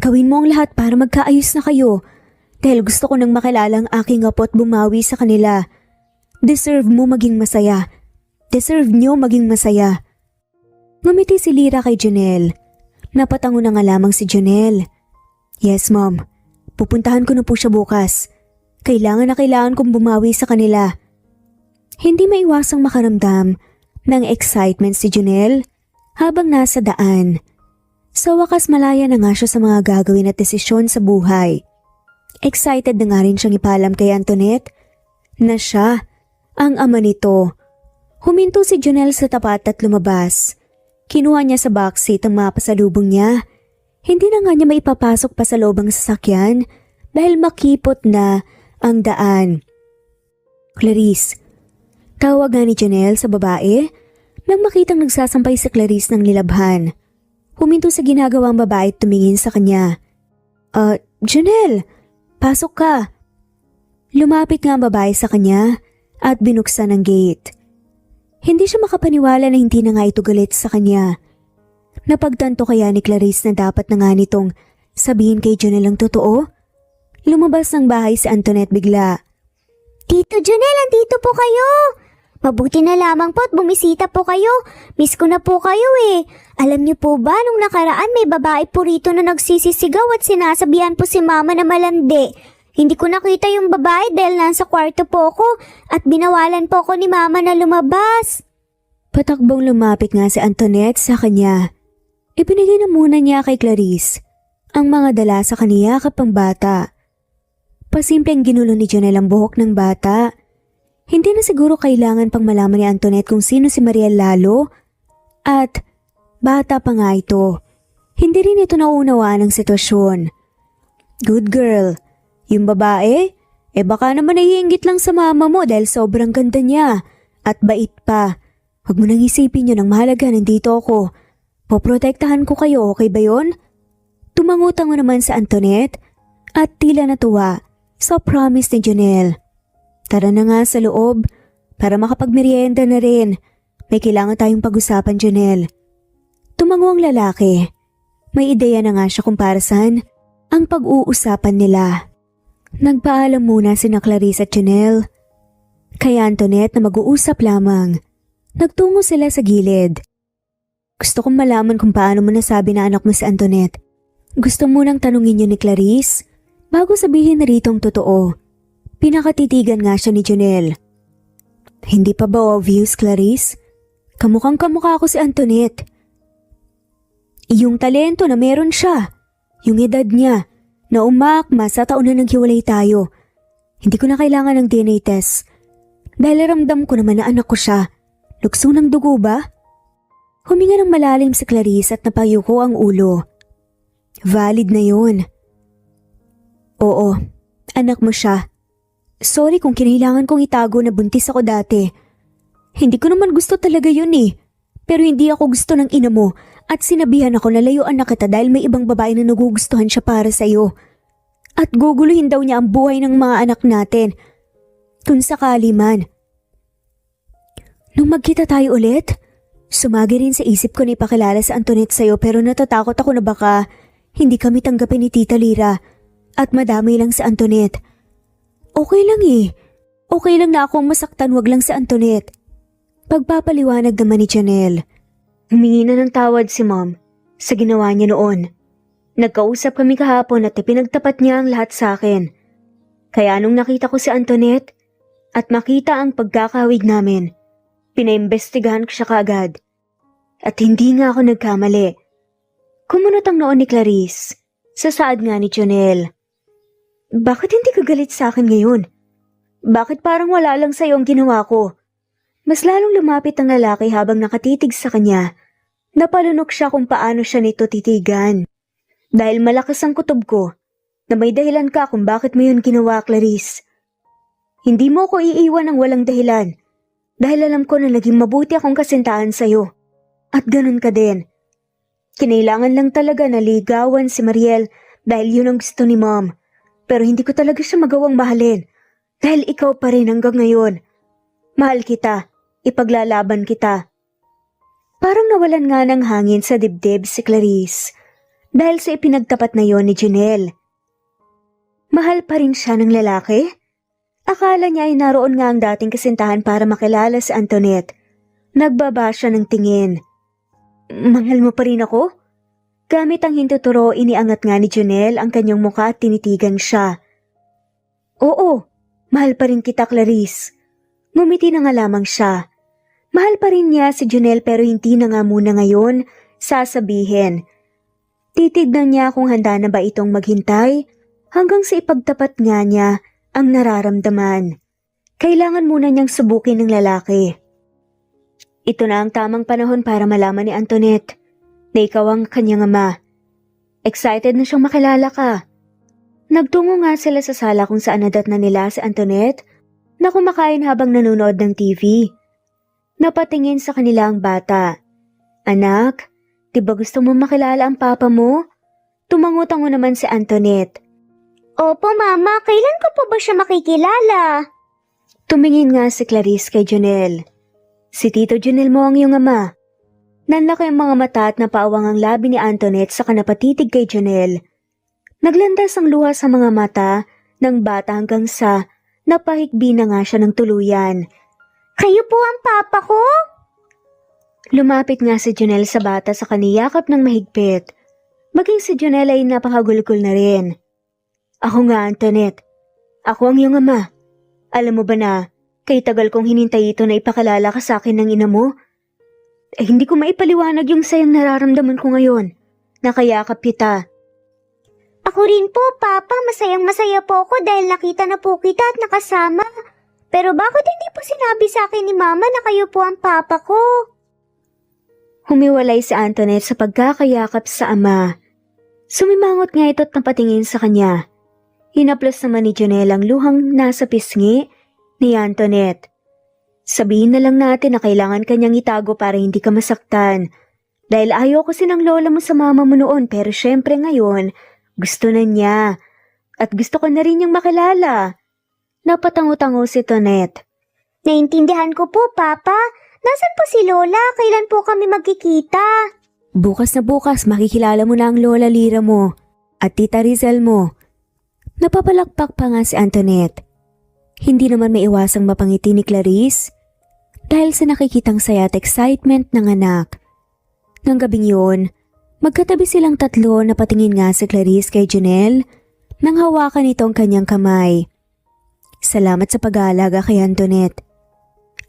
Gawin mo ang lahat para magkaayos na kayo. Dahil gusto ko nang makilala ang aking apo at bumawi sa kanila. Deserve mo maging masaya. Deserve nyo maging masaya. Ngumiti si Lyra kay Janelle. Napatango na nga lamang si Janelle. Yes, Mom. Pupuntahan ko na po siya bukas. Kailangan na kailangan kong bumawi sa kanila. Hindi maiwasang makaramdam ng excitement si Janelle habang nasa daan. Sa wakas malaya na nga siya sa mga gagawin at desisyon sa buhay. Excited na nga rin siyang ipalam kay Antoinette na siya ang ama nito. Huminto si Janelle sa tapat at lumabas. Kinuha niya sa backseat ang mga pasalubong niya. Hindi na nga niya maipapasok pa sa loob ang sasakyan dahil makipot na ang daan. Clarice. Tawag nga ni Janelle sa babae nang makitang nagsasampay si Clarice ng nilabhan. Huminto sa ginagawang babae at tumingin sa kanya. Janelle, pasok ka. Lumapit nga ang babae sa kanya at binuksan ang gate. Hindi siya makapaniwala na hindi na nga ito galit sa kanya. Napagtanto kaya ni Clarice na dapat na nga nitong sabihin kay Janelle ang totoo? Lumabas ng bahay si Antoinette bigla. Tito Janelle, andito po kayo. Mabuti na lamang po at bumisita po kayo. Miss ko na po kayo eh. Alam niyo po ba nung nakaraan may babae po rito na nagsisisigaw at sinasabihan po si mama na malandi. Hindi ko nakita yung babae dahil nasa kwarto po ako at binawalan po ako ni mama na lumabas. Patakbong lumapit nga si Antoinette sa kanya. Ibinigay na muna niya kay Clarice ang mga dala sa kaniya kapang bata. Pasimpleng ginulo ni Janelle ang buhok ng bata. Hindi na siguro kailangan pang malaman ni Antoinette kung sino si Mariel lalo at bata pa nga ito. Hindi rin ito nauunawaan ang sitwasyon. Good girl. Yung babae? Baka naman naiinggit lang sa mama mo dahil sobrang ganda niya at bait pa. Huwag mo nang isipin yun, ang mahalaga nandito ako. Poprotektahan ko kayo, okay ba yun? Tumangutang mo naman sa Antoinette at tila natuwa sa promise ni Janelle. Tara na nga sa loob para makapagmerienda na rin. May kailangan tayong pag-usapan, Janelle. Tumango ang lalaki. May ideya na nga siya kung para saan ang pag-uusapan nila. Nagpaalam muna sina Clarice at Janelle. Kay Antoinette na mag-uusap lamang. Nagtungo sila sa gilid. Gusto kong malaman kung paano mo nasabi na anak mo si Antoinette. Gusto munang tanungin niyo ni Clarice bago sabihin na rito ang totoo. Pinakatitigan nga siya ni Janelle. Hindi pa ba obvious, Clarice? Kamukhang kamukha ko si Antoinette. Yung talento na meron siya, yung edad niya, na umakma sa taon na naghiwalay tayo. Hindi ko na kailangan ng DNA test. Dahil ramdam ko naman na anak ko siya. Lukso ng dugo ba? Huminga ng malalim si Clarice at napayuko ang ulo. Valid na yun. Oo, anak mo siya. Sorry kung kinailangan kong itago na buntis ako dati. Hindi ko naman gusto talaga yun eh. Pero hindi ako gusto ng ina mo at sinabihan ako na layuan na kita dahil may ibang babae na nagugustuhan siya para sa'yo. At guguluhin daw niya ang buhay ng mga anak natin. Kung sakali man. Nung magkita tayo ulit, sumagi rin sa isip ko na ipakilala sa Antoinette sa'yo pero natatakot ako na baka hindi kami tanggapin ni Tita Lyra at madamay lang sa Antoinette. Okay lang eh. Okay lang na akong masaktan, wag lang sa Antoinette. Pagpapaliwanag naman ni Janelle. Humingi na ng tawad si Mom sa ginawa niya noon. Nagkausap kami kahapon at ipinagtapat niya ang lahat sa akin. Kaya nung nakita ko si Antoinette at makita ang pagkakahawig namin, pinaimbestigahan ko siya kaagad. At hindi nga ako nagkamali. Kumunot ang noon ni Clarice sa saad nga ni Janelle. Bakit hindi ka galit sa akin ngayon? Bakit parang wala lang sa'yo ang ginawa ko? Mas lalong lumapit ang lalaki habang nakatitig sa kanya. Napalunok siya kung paano siya nito titigan. Dahil malakas ang kutob ko, na may dahilan ka kung bakit mo yun ginawa, Clarice. Hindi mo ko iiwan ng walang dahilan. Dahil alam ko na naging mabuti akong kasintahan sa'yo. At ganun ka din. Kinailangan lang talaga na ligawan si Mariel dahil yun ang gusto ni Mom. Pero hindi ko talaga siya magawang mahalin. Dahil ikaw pa rin hanggang ngayon. Mahal kita. Ipaglalaban kita. Parang nawalan nga ng hangin sa dibdib si Clarice. Dahil sa ipinagtapat na yon ni Janelle. Mahal pa rin siya ng lalaki? Akala niya ay naroon nga ang dating kasintahan para makilala si Antoinette. Nagbaba siya ng tingin. Mahal mo pa rin ako? Gamit ang hintuturo, iniangat nga ni Janelle ang kanyang mukha at tinitigan siya. Oo, mahal pa rin kita, Clarice. Ngumiti na nga lamang siya. Mahal pa rin niya si Janelle pero hindi na nga muna ngayon sasabihin. Titignan niya kung handa na ba itong maghintay hanggang sa ipagtapat nga niya ang nararamdaman. Kailangan muna niyang subukin ng lalaki. Ito na ang tamang panahon para malaman ni Antoinette na ikaw ang kanyang ama. Excited na siyang makilala ka. Nagtungo nga sila sa sala kung saan nadat na nila si Antoinette na kumakain habang nanonood ng TV. Napatingin sa kanila ang bata. Anak, di ba gusto mo makilala ang papa mo? Tumango-tango naman si Antoinette. Opo, Mama. Kailan ko po ba siya makikilala? Tumingin nga si Clarice kay Janelle. Si Tito Janelle mo ang iyong ama. Nanlaki ang mga mata at napawang ang labi ni Antoinette sa kanapatitig kay Janelle. Naglandas ang luha sa mga mata ng bata hanggang sa napahikbi na nga siya ng tuluyan. Kayo po ang papa ko? Lumapit nga si Janelle sa bata sa kaniyakap ng mahigpit. Maging si Janelle ay napakagulgol na rin. Ako nga, Antoinette. Ako ang iyong ama. Alam mo ba na, kay tagal kong hinintay ito na ipakalala ka sa akin ng ina mo? Hindi ko maipaliwanag yung sayang nararamdaman ko ngayon. Nakayakap kita. Ako rin po, Papa. Masayang-masaya po ako dahil nakita na po kita at nakasama. Pero bakit hindi po sinabi sa akin ni Mama na kayo po ang papa ko? Humiwalay si Antoinette sa pagkakayakap sa ama. Sumimangot nga ito at napatingin sa kanya. Hinaplos naman ni Janelle ang luhang nasa pisngi ni Antoinette. Sabihin na lang natin na kailangan kanyang itago para hindi ka masaktan. Dahil ayaw kasi ng lola mo sa mama mo noon pero syempre ngayon, gusto na niya. At gusto ko na rin niyang makilala. Napatango-tango si Tonette. Naintindihan ko po, Papa. Nasaan po si Lola? Kailan po kami magkikita? Bukas na bukas makikilala mo na ang Lola Lira mo at Tita Rizel mo. Napapalakpak pa nga si Antoinette. Hindi naman maiwasang mapangiti ni Clarice dahil sa nakikitang saya at excitement ng anak. Nang gabing yun, magkatabi silang tatlo na patingin nga si Clarice kay Janelle nang hawakan nito ang kanyang kamay. Salamat sa pag-aalaga kay Antoinette.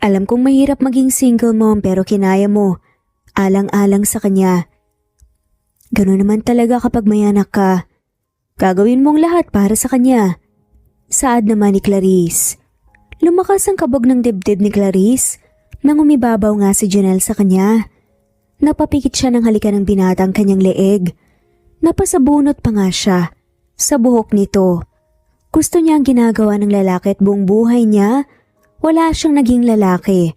Alam kong mahirap maging single mom pero kinaya mo. Alang-alang sa kanya. Gano'n naman talaga kapag may anak ka. Gagawin mong lahat para sa kanya. Saad naman ni Clarice. Lumakas ang kabog ng dibdib ni Clarice nang umibabaw nga si Janelle sa kanya. Napapikit siya ng halikan ng binata ang kanyang leeg. Napasabunot pa nga siya sa buhok nito. Gusto niya ang ginagawa ng lalaki at buong buhay niya, wala siyang naging lalaki.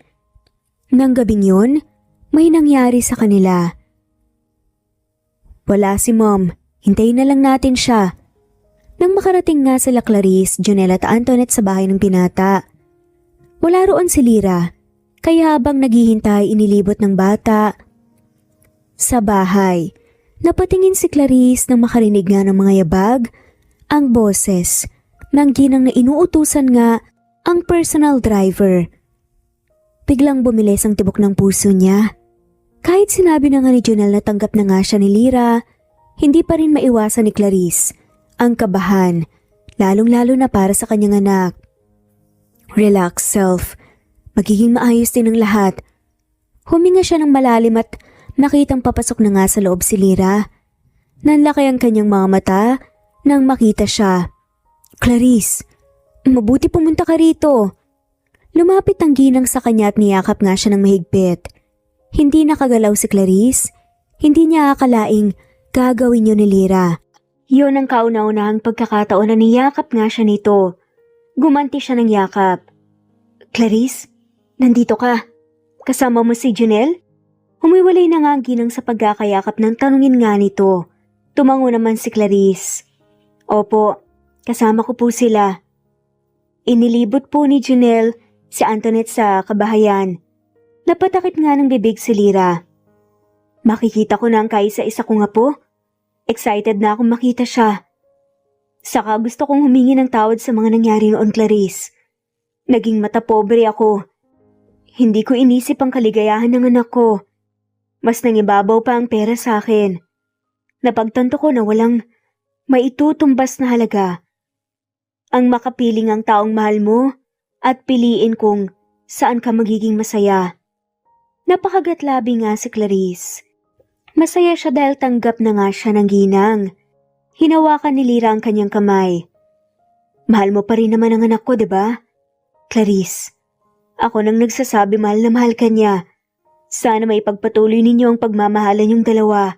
Nang gabing yun, may nangyari sa kanila. Wala si Mom, hintayin na lang natin siya. Nang makarating nga sila Clarice, Janelle at Antoinette sa bahay ng binata. Wala roon si Lira, kaya habang naghihintay inilibot ng bata sa bahay. Napatingin si Clarice nang makarinig nga ng mga yabag, ang boses ng ginang na inuutusan nga ang personal driver. Biglang bumilis ang tibok ng puso niya. Kahit sinabi na nga ni Janelle na tanggap na nga siya ni Lira, hindi pa rin maiwasan ni Clarice ang kabahan, lalong-lalo na para sa kanyang anak. Relax, self. Magiging maayos din ang lahat. Huminga siya ng malalim at nakitang papasok na nga sa loob si Lira. Nanlaki ang kanyang mga mata nang makita siya. Clarice, Mabuti pumunta ka rito. Lumapit ang ginang sa kanya at niyakap nga siya ng mahigpit. Hindi nakagalaw si Clarice. Hindi niya akalaing gagawin yun ni Lyra. Yun ang kauna-unahang pagkakataon na niyakap nga siya nito. Gumanti siya ng yakap. Clarice, nandito ka. Kasama mo si Janelle? Humiwalay na nga ang ginang sa pagkakayakap ng tanungin nga nito. Tumango naman si Clarice. Opo, kasama ko po sila. Inilibot po ni Janelle si Antoinette sa kabahayan. Napatakip nga ng bibig si Lyra. Makikita ko na ang kaisa-isa ko nga po. Excited na akong makita siya. Saka gusto kong humingi ng tawad sa mga nangyari noon, Clarice. Naging matapobre ako. Hindi ko inisip ang kaligayahan ng anak ko. Mas nangibabaw pa ang pera sa akin. Napagtanto ko na walang maitutumbas na halaga. Ang makapiling ang taong mahal mo at piliin kung saan ka magiging masaya. Napakagatlabi nga si Clarice. Masaya siya dahil tanggap na nga siya ng ginang. Hinawakan ni Lyra ang kanyang kamay. Mahal mo pa rin naman ang anak ko, diba? Clarice, ako nang nagsasabi mahal na mahal ka niya. Sana may pagpatuloy ninyo ang pagmamahalan yung dalawa.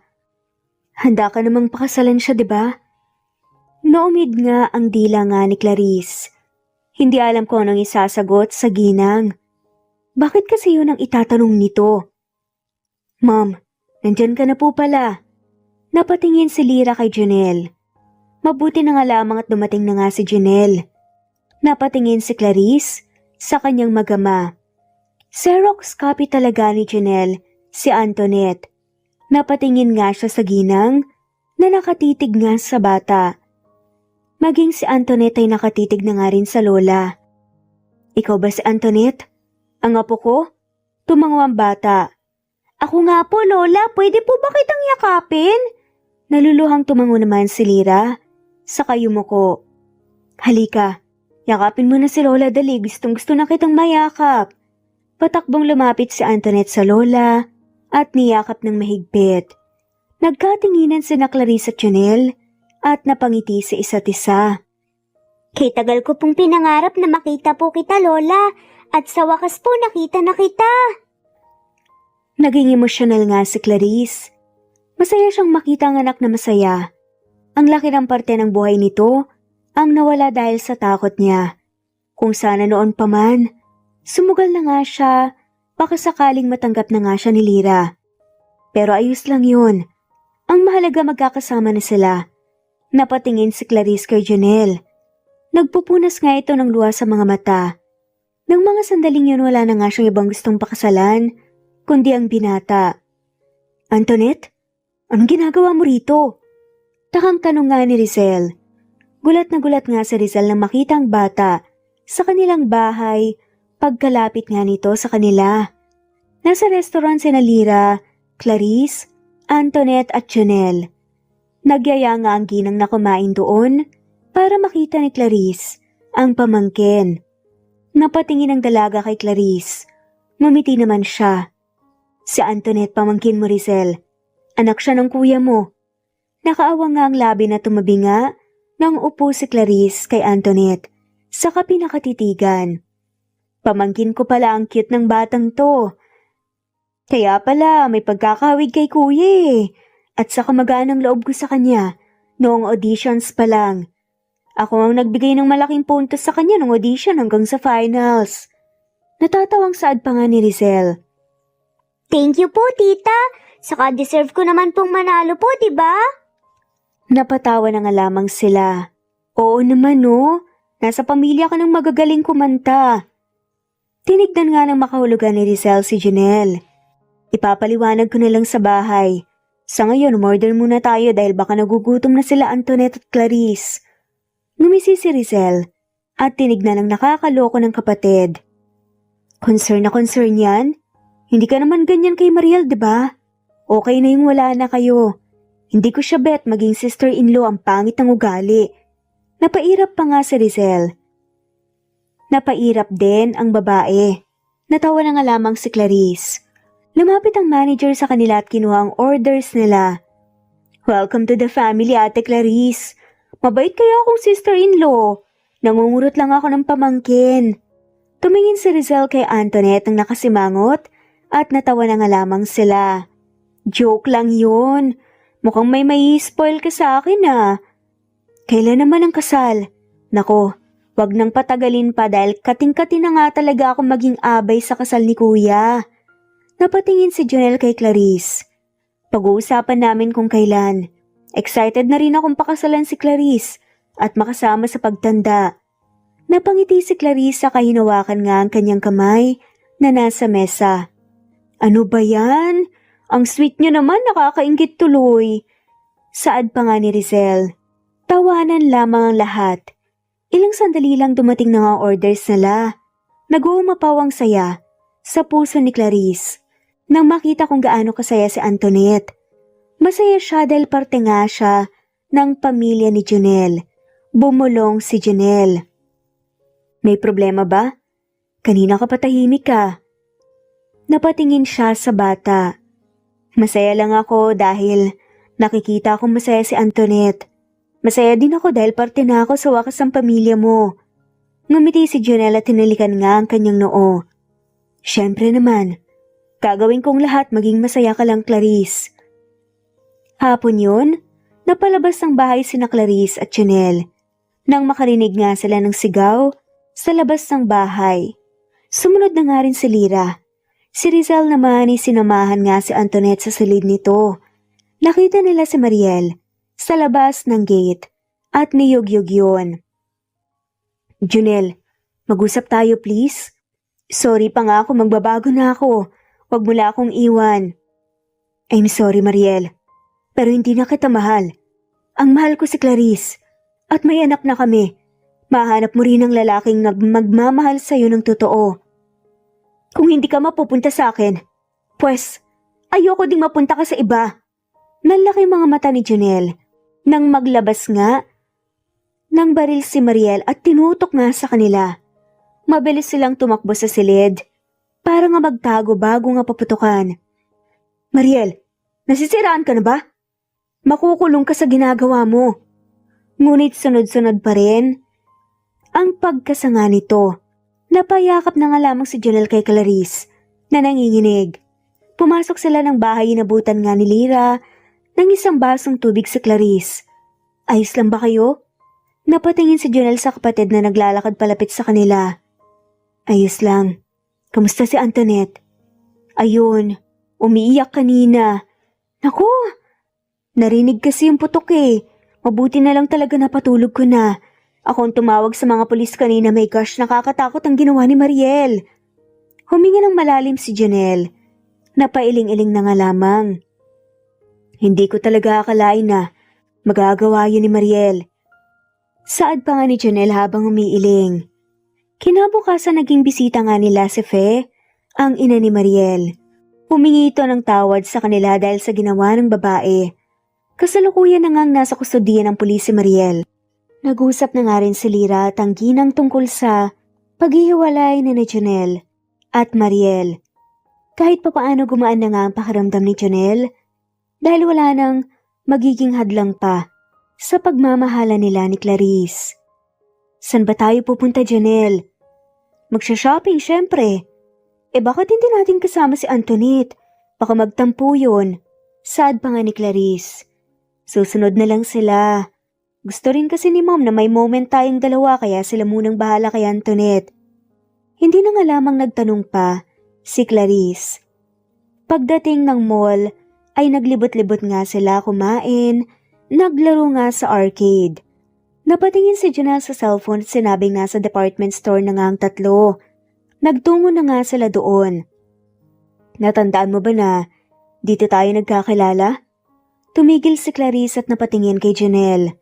Handa ka namang pakasalan siya, diba? Naumid nga ang dila nga ni Clarice. Hindi alam ko anong isasagot sa ginang. Bakit kasi yun ang itatanong nito? Mom, nandyan ka na po pala. Napatingin si Lyra kay Janelle. Mabuti na nga lamang at dumating na nga si Janelle. Napatingin si Clarice sa kanyang magama. Xerox copy talaga ni Janelle si Antoinette. Napatingin nga siya sa ginang na nakatitig nga sa bata. Maging si Antoinette ay nakatitig na nga rin sa lola. Ikaw ba si Antoinette? Ang apo ko? Tumango ang bata. Ako nga po, Lola. Pwede po ba kitang yakapin? Naluluhang tumango naman si Lyra sa kayumuko. Halika, yakapin mo na si Lola, dali. Gustong-gusto na kitang mayakap. Patakbong lumapit si Antoinette sa Lola at niyakap ng mahigpit. Nagkatinginan sina Clarice at Janelle at napangiti sa isa't isa. Kay tagal ko pong pinangarap na makita po kita, Lola. At sa wakas po nakita na kita. Naging emosyonal nga si Clarice. Masaya siyang makita ang anak na masaya. Ang laki ng parte ng buhay nito ang nawala dahil sa takot niya. Kung sana noon pa man, sumugal na nga siya, baka sakaling matanggap na nga siya ni Lyra. Pero ayos lang yun. Ang mahalaga magkakasama na sila. Napatingin si Clarice kay Janelle. Nagpupunas nga ito ng luha sa mga mata. Nang mga sandaling yun wala na nga siyang ibang gustong pakasalan, kundi ang binata. Antoinette, anong ginagawa mo rito? Takang tanong nga ni Rizel. Gulat na gulat nga si Rizel nang makita ang bata sa kanilang bahay pagkalapit nga nito sa kanila. Nasa restaurant sina Lyra, Clarice, Antoinette at Janelle. Nagyaya nga ang ginang na kumain doon para makita ni Clarice ang pamangkin. Napatingin ang dalaga kay Clarice. Ngumiti naman siya. Si Antoinette, pamangkin mo, Rizel. Anak siya ng kuya mo. Nakaawa nga ang labi na tumabi nga nang upo si Clarice kay Antoinette. Saka pinakatitigan. Pamangkin ko pala ang cute ng batang to. Kaya pala may pagkakawig kay kuya eh. At saka magaan ang loob ko sa kanya noong auditions pa lang. Ako ang nagbigay ng malaking puntos sa kanya ng audition hanggang sa finals. Natatawang saad pa nga ni Rizel. Thank you po, tita. Saka deserve ko naman pong manalo po, diba? Napatawa na nga lamang sila. Oo naman no, nasa pamilya ka ng magagaling kumanta. Tinignan nga ng makahulugan ni Rizel si Janelle. Ipapaliwanag ko na lang sa bahay. Sa ngayon, umorder muna tayo dahil baka nagugutom na sila Antoinette at Clarice. Ngumisi si Rizel at tinignan ang nakakaloko ng kapatid. Concern na concern yan? Hindi ka naman ganyan kay Mariel, diba? Okay na yung wala na kayo. Hindi ko siya bet maging sister-in-law ang pangit ng ugali. Napairap pa nga si Rizel. Napairap din ang babae. Natawa na nga lamang si Clarice. Lumapit ang manager sa kanila at kinuha ang orders nila. Welcome to the family, Ate Clarice. Mabait kaya akong sister-in-law. Nangungurot lang ako ng pamangkin. Tumingin si Rizal kay Antoinette ng nakasimangot at natawa na nga lamang sila. Joke lang yun. Mukhang may spoil ka sa akin ah. Kailan naman ang kasal? Nako, wag nang patagalin pa dahil kating-kati na nga talaga ako maging abay sa kasal ni kuya. Napatingin si Jonel kay Clarice. Pag-uusapan namin kung kailan. Excited na rin akong pakasalan si Clarice at makasama sa pagtanda. Napangiti si Clarice sa kahinawakan nga ang kanyang kamay na nasa mesa. Ano ba yan? Ang sweet nyo naman, nakakaingit tuloy. Saad pa nga ni Rizel. Tawanan lamang ang lahat. Ilang sandali lang dumating na ang orders nila. Nag-uumapaw ang saya sa puso ni Clarice nang makita kung gaano kasaya si Antoinette. Masaya siya dahil parte nga siya ng pamilya ni Jonel. Bumulong si Jonel. May problema ba? Kanina ka patahimik ka. Napatingin siya sa bata. Masaya lang ako dahil nakikita akong masaya si Antoinette. Masaya din ako dahil parte na ako sa wakas ng pamilya mo. Ngumiti si Jonel at tinalikan nga ang kanyang noo. Siyempre naman, gagawin kong lahat maging masaya ka lang, Clarice. Hapon yun, napalabas ng bahay sina Clarice at Jonel. Nang makarinig nga sila ng sigaw sa labas ng bahay. Sumunod na nga rin si Lira. Si Rizal naman ay sinamahan nga si Antoinette sa silid nito. Nakita nila si Mariel sa labas ng gate at niyog-yog yun. Jonel, mag-usap tayo please. Sorry pa nga ako, magbabago na ako. Huwag mo na akong iwan. I'm sorry Mariel, pero hindi na kita mahal. Ang mahal ko si Clarice at may anak na kami. Mahanap mo rin ang lalaking magmamahal sa'yo ng totoo. Kung hindi ka mapupunta sa akin, pues, ayoko ding mapunta ka sa iba. Nalaki mga mata ni Jonel nang maglabas nga ng baril si Mariel at tinutok nga sa kanila. Mabilis silang tumakbo sa silid para nga magtago bago nga paputukan. Mariel, nasisiraan ka na ba? Makukulong ka sa ginagawa mo. Ngunit sunod-sunod pa rin ang pagkasanga nito. Napayakap na nga lamang si Jonel kay Clarice na nanginginig. Pumasok sila ng bahay, inabutan nga ni Lira ng isang basong tubig si Clarice. Ayos lang ba kayo? Napatingin si Jonel sa kapatid na naglalakad palapit sa kanila. Ayos lang. Kamusta si Antoinette? Ayun, umiiyak kanina. Naku, narinig kasi yung putok eh. Mabuti na lang talaga napatulog ko na. Ako ang tumawag sa mga pulis kanina, my gosh, nakakatakot ang ginawa ni Mariel. Huminga ng malalim si Jonel. Napailing-iling na nga lamang. Hindi ko talaga akalain na magagawa yun ni Mariel. Saad pa nga ni Jonel habang umiiling. Kinabukasan naging bisita nga nila si Fe, ang ina ni Mariel. Humingi ito ng tawad sa kanila dahil sa ginawa ng babae. Kasalukuyan na ngang nasa kustudiyan ng pulis si Mariel. Nag-usap na nga rin si Lira at ang ginang tungkol sa paghihiwalay ni Jonel at Mariel. Kahit papaano gumaan na nga ang pakiramdam ni Jonel dahil wala nang magiging hadlang pa sa pagmamahala nila ni Clarice. San ba tayo pupunta, Jonel? Magsha-shopping, syempre. Bakit hindi natin kasama si Antoinette? Baka magtampo yun. Saad pa nga ni Clarice. Susunod na lang sila. Gusto rin kasi ni Mom na may moment tayong dalawa kaya sila munang bahala kay Antoinette. Hindi na nga lamang nagtanong pa si Clarice. Pagdating ng mall ay naglibot-libot nga sila kumain, naglaro nga sa arcade. Napatingin si Jonel sa cellphone at sinabing nasa department store na nga ang tatlo. Nagtungo na nga sila doon. Natandaan mo ba na dito tayo nagkakilala? Tumigil si Clarice at napatingin kay Jonel.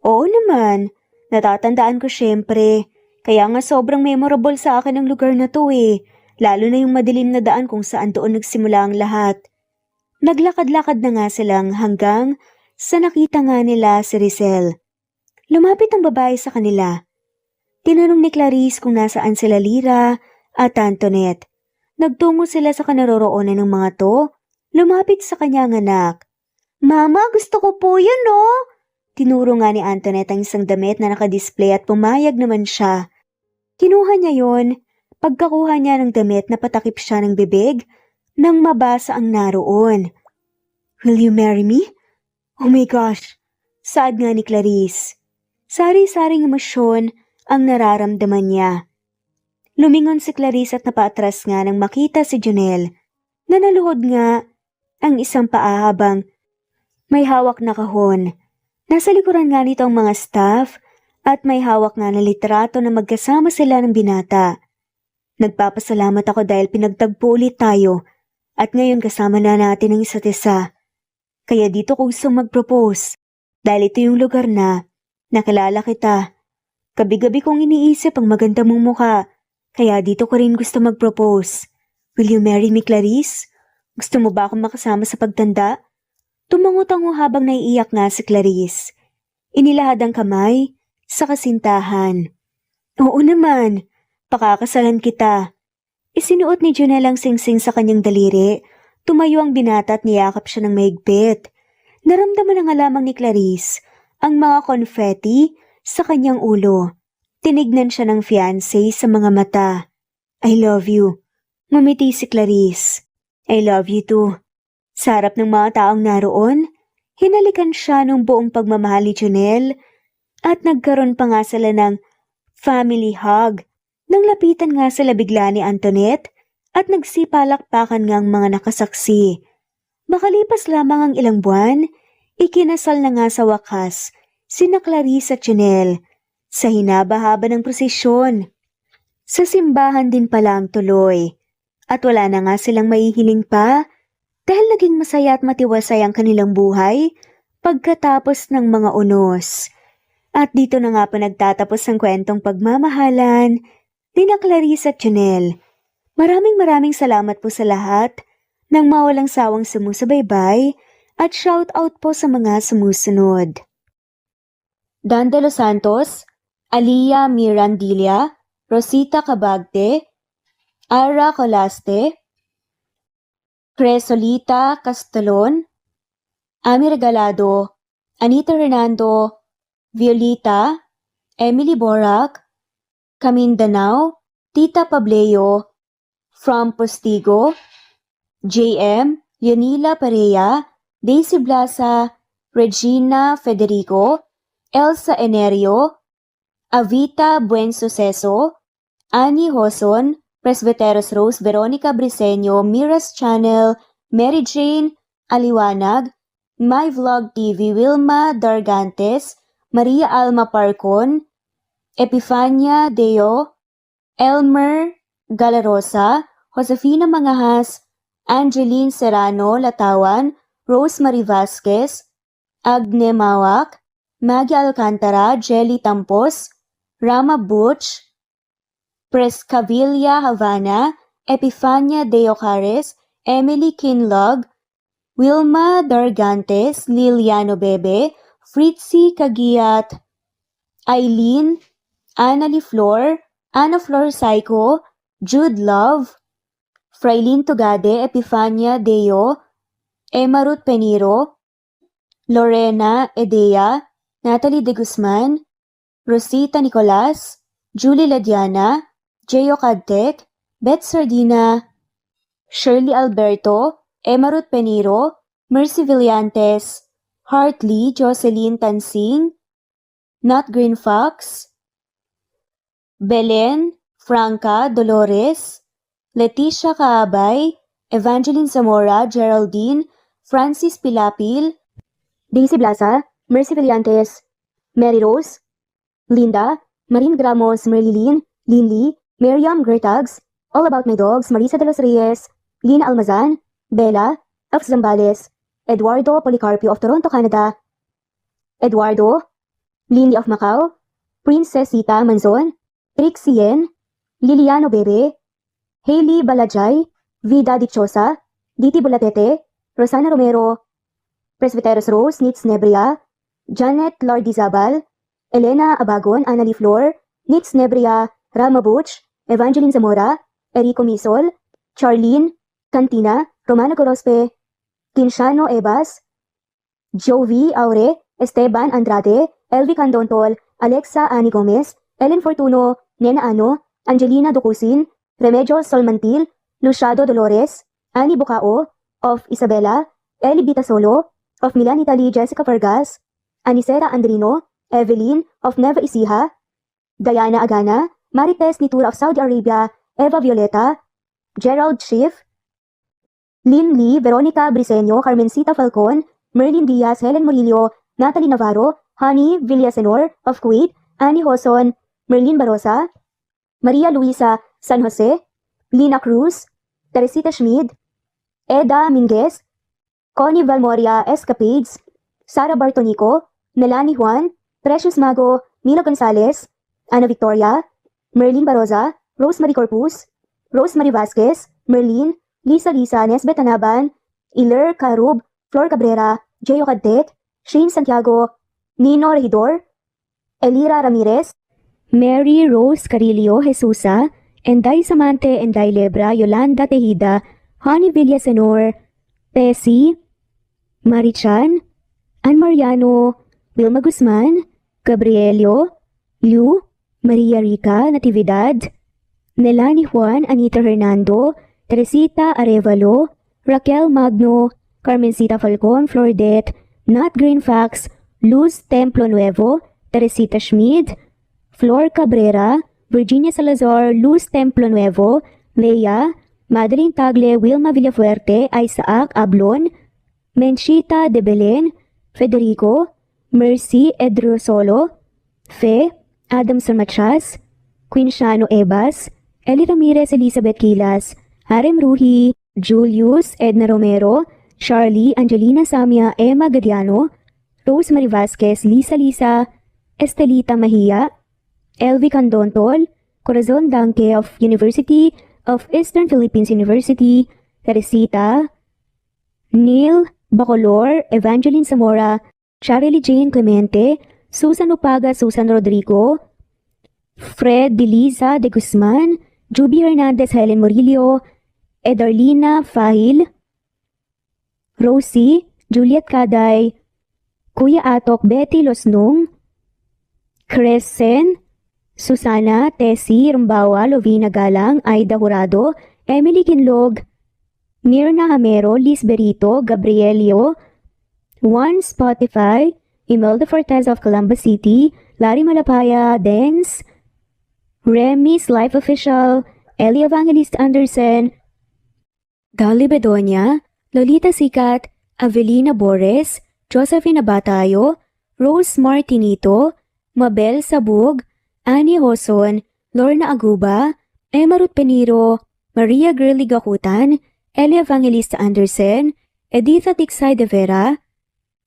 Oo naman, natatandaan ko syempre. Kaya nga sobrang memorable sa akin ang lugar na to eh. Lalo na yung madilim na daan kung saan doon nagsimula ang lahat. Naglakad-lakad na nga silang hanggang sa nakita nga nila si Rizel. Lumapit ang babae sa kanila. Tinanong ni Clarice kung nasaan sila Lira at Antoinette. Nagtungo sila sa kanaroroonan ng mga to. Lumapit sa kanyang anak. Mama, gusto ko po yun no? Tinuro nga ni Antoinette ang isang damit na nakadisplay at pumayag naman siya. Kinuha niya yon. Pagkakuha niya ng damit, napatakip siya ng bibig nang mabasa ang naroon. Will you marry me? Oh my gosh! Saad nga ni Clarice. Sari-saring emosyon ang nararamdaman niya. Lumingon si Clarice at napaatras nga nang makita si Jonelle na naluhod nga ang isang paa habang may hawak na kahon. Nasa likuran nga nito ang mga staff at may hawak nga na litrato na magkasama sila ng binata. Nagpapasalamat ako dahil pinagtagpo ulit tayo at ngayon kasama na natin ang isa't isa. Kaya dito ko gusto mag-propose dahil ito yung lugar na nakilala kita. Gabi-gabi kong iniisip ang maganda mong mukha kaya dito ko rin gusto mag-propose. Will you marry me, Clarice? Gusto mo ba akong makasama sa pagtanda? Tumango-tango habang naiiyak nga si Clarice. Inilahad ang kamay sa kasintahan. Oo naman, pakakasalan kita. Isinuot ni Jonelle ang singsing sa kanyang daliri. Tumayo ang binata at niyakap siya ng mahigpit. Naramdaman na nga lamang ni Clarice ang mga confetti sa kanyang ulo. Tinignan siya ng fiancé sa mga mata. I love you. Ngumiti si Clarice. I love you too. Sa harap ng mga taong naroon, hinalikan siya ng buong pagmamahal ni Jonelle at nagkaroon pa nga sila ng family hug. Nang lapitan nga sila bigla ni Antoinette at nagsipalakpakan nga ang mga nakasaksi. Makalipas lamang ang ilang buwan, ikinasal na nga sa wakas sina Clarice at Jonelle sa hinaba-haba ng prosesyon. Sa simbahan din pala ang tuloy at wala na nga silang maihiling pa dahil naging masaya at matiwasay ang kanilang buhay pagkatapos ng mga unos. At dito na nga pa nagtatapos ang kwentong pagmamahalan ni na Clarice at Jonelle. Maraming salamat po sa lahat ng mawalang sawang sumusubaybay at shout out po sa mga sumusunod. Dan de los Santos, Alia Mirandilla, Rosita Cabagte, Ara Colaste, Cresolita Castelon, Ami Regalado, Anita Hernando, Violita, Emily Borac, Camindanao, Tita Pableo, From Postigo, JM, Leonila Perea, Daisy Blasa, Regina Federico, Elsa Enerio, Avita Buensuceso, Annie Hoson, Presbyteros Rose, Veronica Briseño, Miras Channel, Mary Jane Aliwanag, My Vlog TV, Wilma Dargantes, Maria Alma Parcon, Epifania Deo, Elmer Galarosa, Josefina Mangahas, Angeline Serrano Latawan, Rosemary Vasquez, Agne Mawak, Maggie Alcantara, Jelly Tampos, Rama Butch, Prescavilla Havana, Epifania Deo Cares, Emily Kinlog, Wilma Dargantes, Liliano Bebe, Fritzy Kagiat, Eileen, Annalie Flor, Ana Flor Psycho, Jude Love, Frailin Tugade, Epifania Deo, Emma Ruth Peniro, Lorena Edea, Natalie De Guzman, Rosita Nicolas, Julie Ladiana, Jeyo Cadtec, Beth Sardina, Shirley Alberto, Emma Ruth Peniro, Mercy Villantes, Hartley, Jocelyn Tansing, Nat Green Fox, Belen, Franca, Dolores, Leticia Kaabay, Evangeline Zamora, Geraldine, Francis Pilapil, Daisy Blasa, Mercy Villantes, Mary Rose, Linda, Marine Gramos, Merlilin, Linley, Miriam Gertags, All About My Dogs, Marisa de los Reyes, Lina Almazan, Bella, Elf Zambales, Eduardo Policarpio of Toronto, Canada, Eduardo, Lindy of Macau, Princess Sita Manzon, Trixie Yen, Liliano Bebe, Hailey Balajay, Vida Dichosa, Diti Bulatete, Rosana Romero, Presbyteros Rose, Nitz Nebria, Janet Lardizabal, Elena Abagon, Annalie Flor, Nitz Nebria, Rama Butch, Evangeline Zamora, Erico Misol, Charlene, Cantina, Romano Gorospe, Kinshano Ebas, Jovi Aure, Esteban Andrade, Elvi Candontol, Alexa Ani Gomez, Ellen Fortuno, Nena Ano, Angelina Ducusin, Remedios Solmantil, Luciado Dolores, Annie Bucao, of Isabela, Eli Bitasolo, of Milan Italy Jessica Vargas, Anisera Andrino, Evelyn, of Neva Ecija, Diana Agana, Marites Nitura of Saudi Arabia, Eva Violeta, Gerald Schiff, Lynn Lee, Veronica Briseño, Carmencita Falcon, Merlin Diaz, Helen Murillo, Natalie Navarro, Honey Villasenor of Kuwait, Annie Hoson, Merlin Barosa, Maria Luisa San Jose, Lina Cruz, Teresita Schmid, Eda Minguez, Connie Valmoria Escapades, Sara Bartonico, Melanie Juan, Precious Mago, Mila Gonzalez, Ana Victoria, Merlin Baroza, Rosemary Corpus, Rosemary Vasquez, Merlin, Lisa Nesbet Anaban, Iler Karub, Flor Cabrera, Jeyo Cadtet, Shane Santiago, Nino Regidor, Elira Ramirez, Mary Rose Carillo Jesusa, Enday Samante Enday Lebra, Yolanda Tejida, Honey Villasenor, Tessie, Marichan, Ann Mariano, Wilma Guzman, Gabrielio, Liu, Maria Rica Natividad, Melanie Juan, Anita Hernando, Teresita Arevalo, Raquel Magno, Carmencita Falcon, Flordet, Nat Greenfax, Luz Templo Nuevo, Teresita Schmid, Flor Cabrera, Virginia Salazar, Luz Templo Nuevo, Leia, Madeline Tagle, Wilma Villafuerte, Isaac Ablon, Menchita de Belen, Federico, Mercy Edrosolo, Fe, Adam Samachas, Quinshano Ebas, Eli Ramirez Elizabeth Kilas, Harem Ruhi, Julius Edna Romero, Charlie Angelina Samia Emma Gadiano, Rosemary Vasquez, Lisa, Estelita Mahia, Elvi Candontol, Corazon Danke of University of Eastern Philippines University, Teresita, Neil Bacolor, Evangeline Zamora, Charlie Jane Clemente, Susan Upaga, Susan Rodrigo, Fred Deliza de Guzman, Juby Hernandez, Helen Murillo, Edarlina Fahil, Rosie, Juliet Caday, Kuya Atok, Betty Losnong, Crescen, Susana, Tessie, Rumbawa, Lovina Galang, Aida Jurado, Emily Kinlog, Mirna Hamero, Liz Berito, Gabrielio, Juan Spotify, Imelda Fortez of Columbus City, Larry Malapaya, Dance, Remy's Life Official, Ellie Evangelist Anderson, Dolly Bedonia, Lolita Sikat, Avelina Bores, Josephine Abatayo, Rose Martinito, Mabel Sabug, Annie Hoson, Lorna Aguba, Emma Ruth Peniro, Maria Girly Gakutan, Ellie Evangelista Anderson, Editha Tiksay de Vera,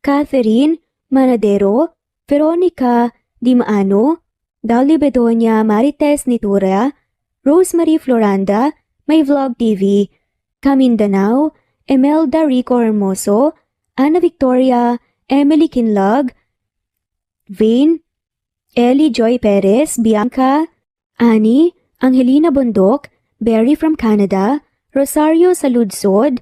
Catherine Manadero, Veronica Dimaano, Dolly Bedonia, Marites Nitura, Rosemary Floranda, My Vlog TV, Camindanao, Emelda Rico Hermoso, Ana Victoria, Emily Kinlog, Vane, Ellie Joy Perez, Bianca, Annie, Angelina Bondok, Berry from Canada, Rosario Saludsod,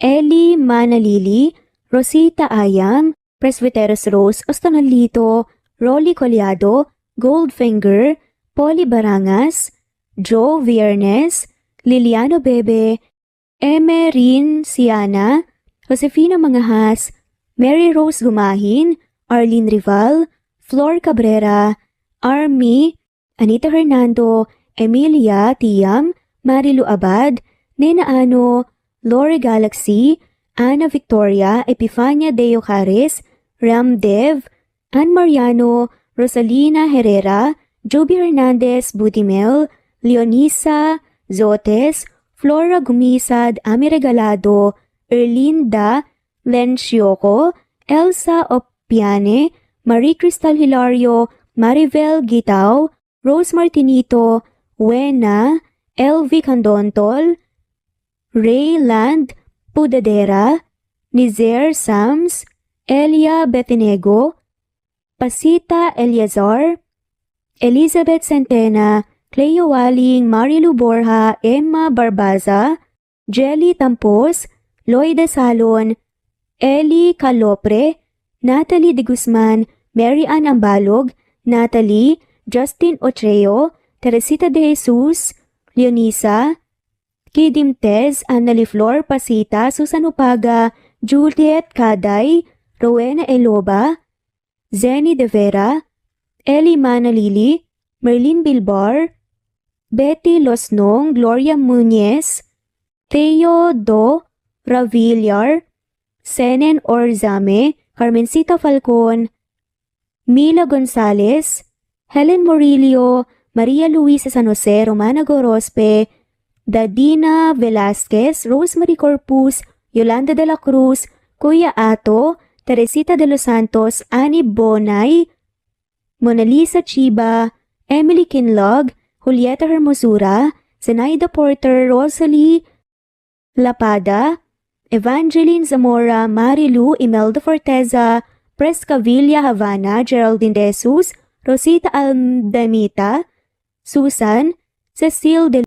Ellie Manalili, Rosita Ayam, Presbyteros Rose Ostonalito, Rolly Collado, Goldfinger, Polly Barangas, Joe Viernes, Liliano Bebe, Emerin Siana, Josefina Mangahas, Mary Rose Gumahin, Arlene Rival, Flor Cabrera, Army, Anita Hernando, Emilia Tiam, Marilu Abad, Nena Ano, Lori Galaxy, Ana Victoria, Epifania Deo Caris, Ram Dev, Ann Mariano, Rosalina Herrera, Joby Hernandez Budimel, Leonisa Zotes, Flora Gumisad, Ami Regalado, Erlinda Lencioko, Elsa Opiane, Marie Cristal Hilario, Maribel Gitao, Rose Martinito, Wena, Elvi Candontol, Ray Land Pudadera, Nizer Sams, Elia Betinego, Pasita Eliazar, Elizabeth Centena, Cleo Waling, Marilu Borja, Emma Barbaza, Jelly Tampos, Loida Salon, Eli Calopre, Natalie de Guzman, Mary Ann Ambalog, Natalie, Justin Otreo, Teresita de Jesus, Leonisa, Kidim Tez, Annalie Flor Pasita, Susan Upaga, Juliet Kaday, Rowena Eloba, Zenny De Vera, Ellie Manalili, Merlin Bilbar, Betty Losnong, Gloria Muñez, Theo Do Ravillar, Senen Orzame, Carmencita Falcon, Mila Gonzalez, Helen Morillo, Maria Luisa San Jose, Romana Gorospe, Dadina Velasquez, Rosemary Corpus, Yolanda de la Cruz, Kuya Ato, Teresita de los Santos, Annie Bonay, Mona Lisa Chiba, Emily Kinlog, Julieta Hermosura, Zenaida Porter, Rosalie Lapada, Evangeline Zamora, Marilu, Imelda Forteza, Presca Villa Havana, Geraldine De Jesus, Rosita Aldamita, Susan, Cecile De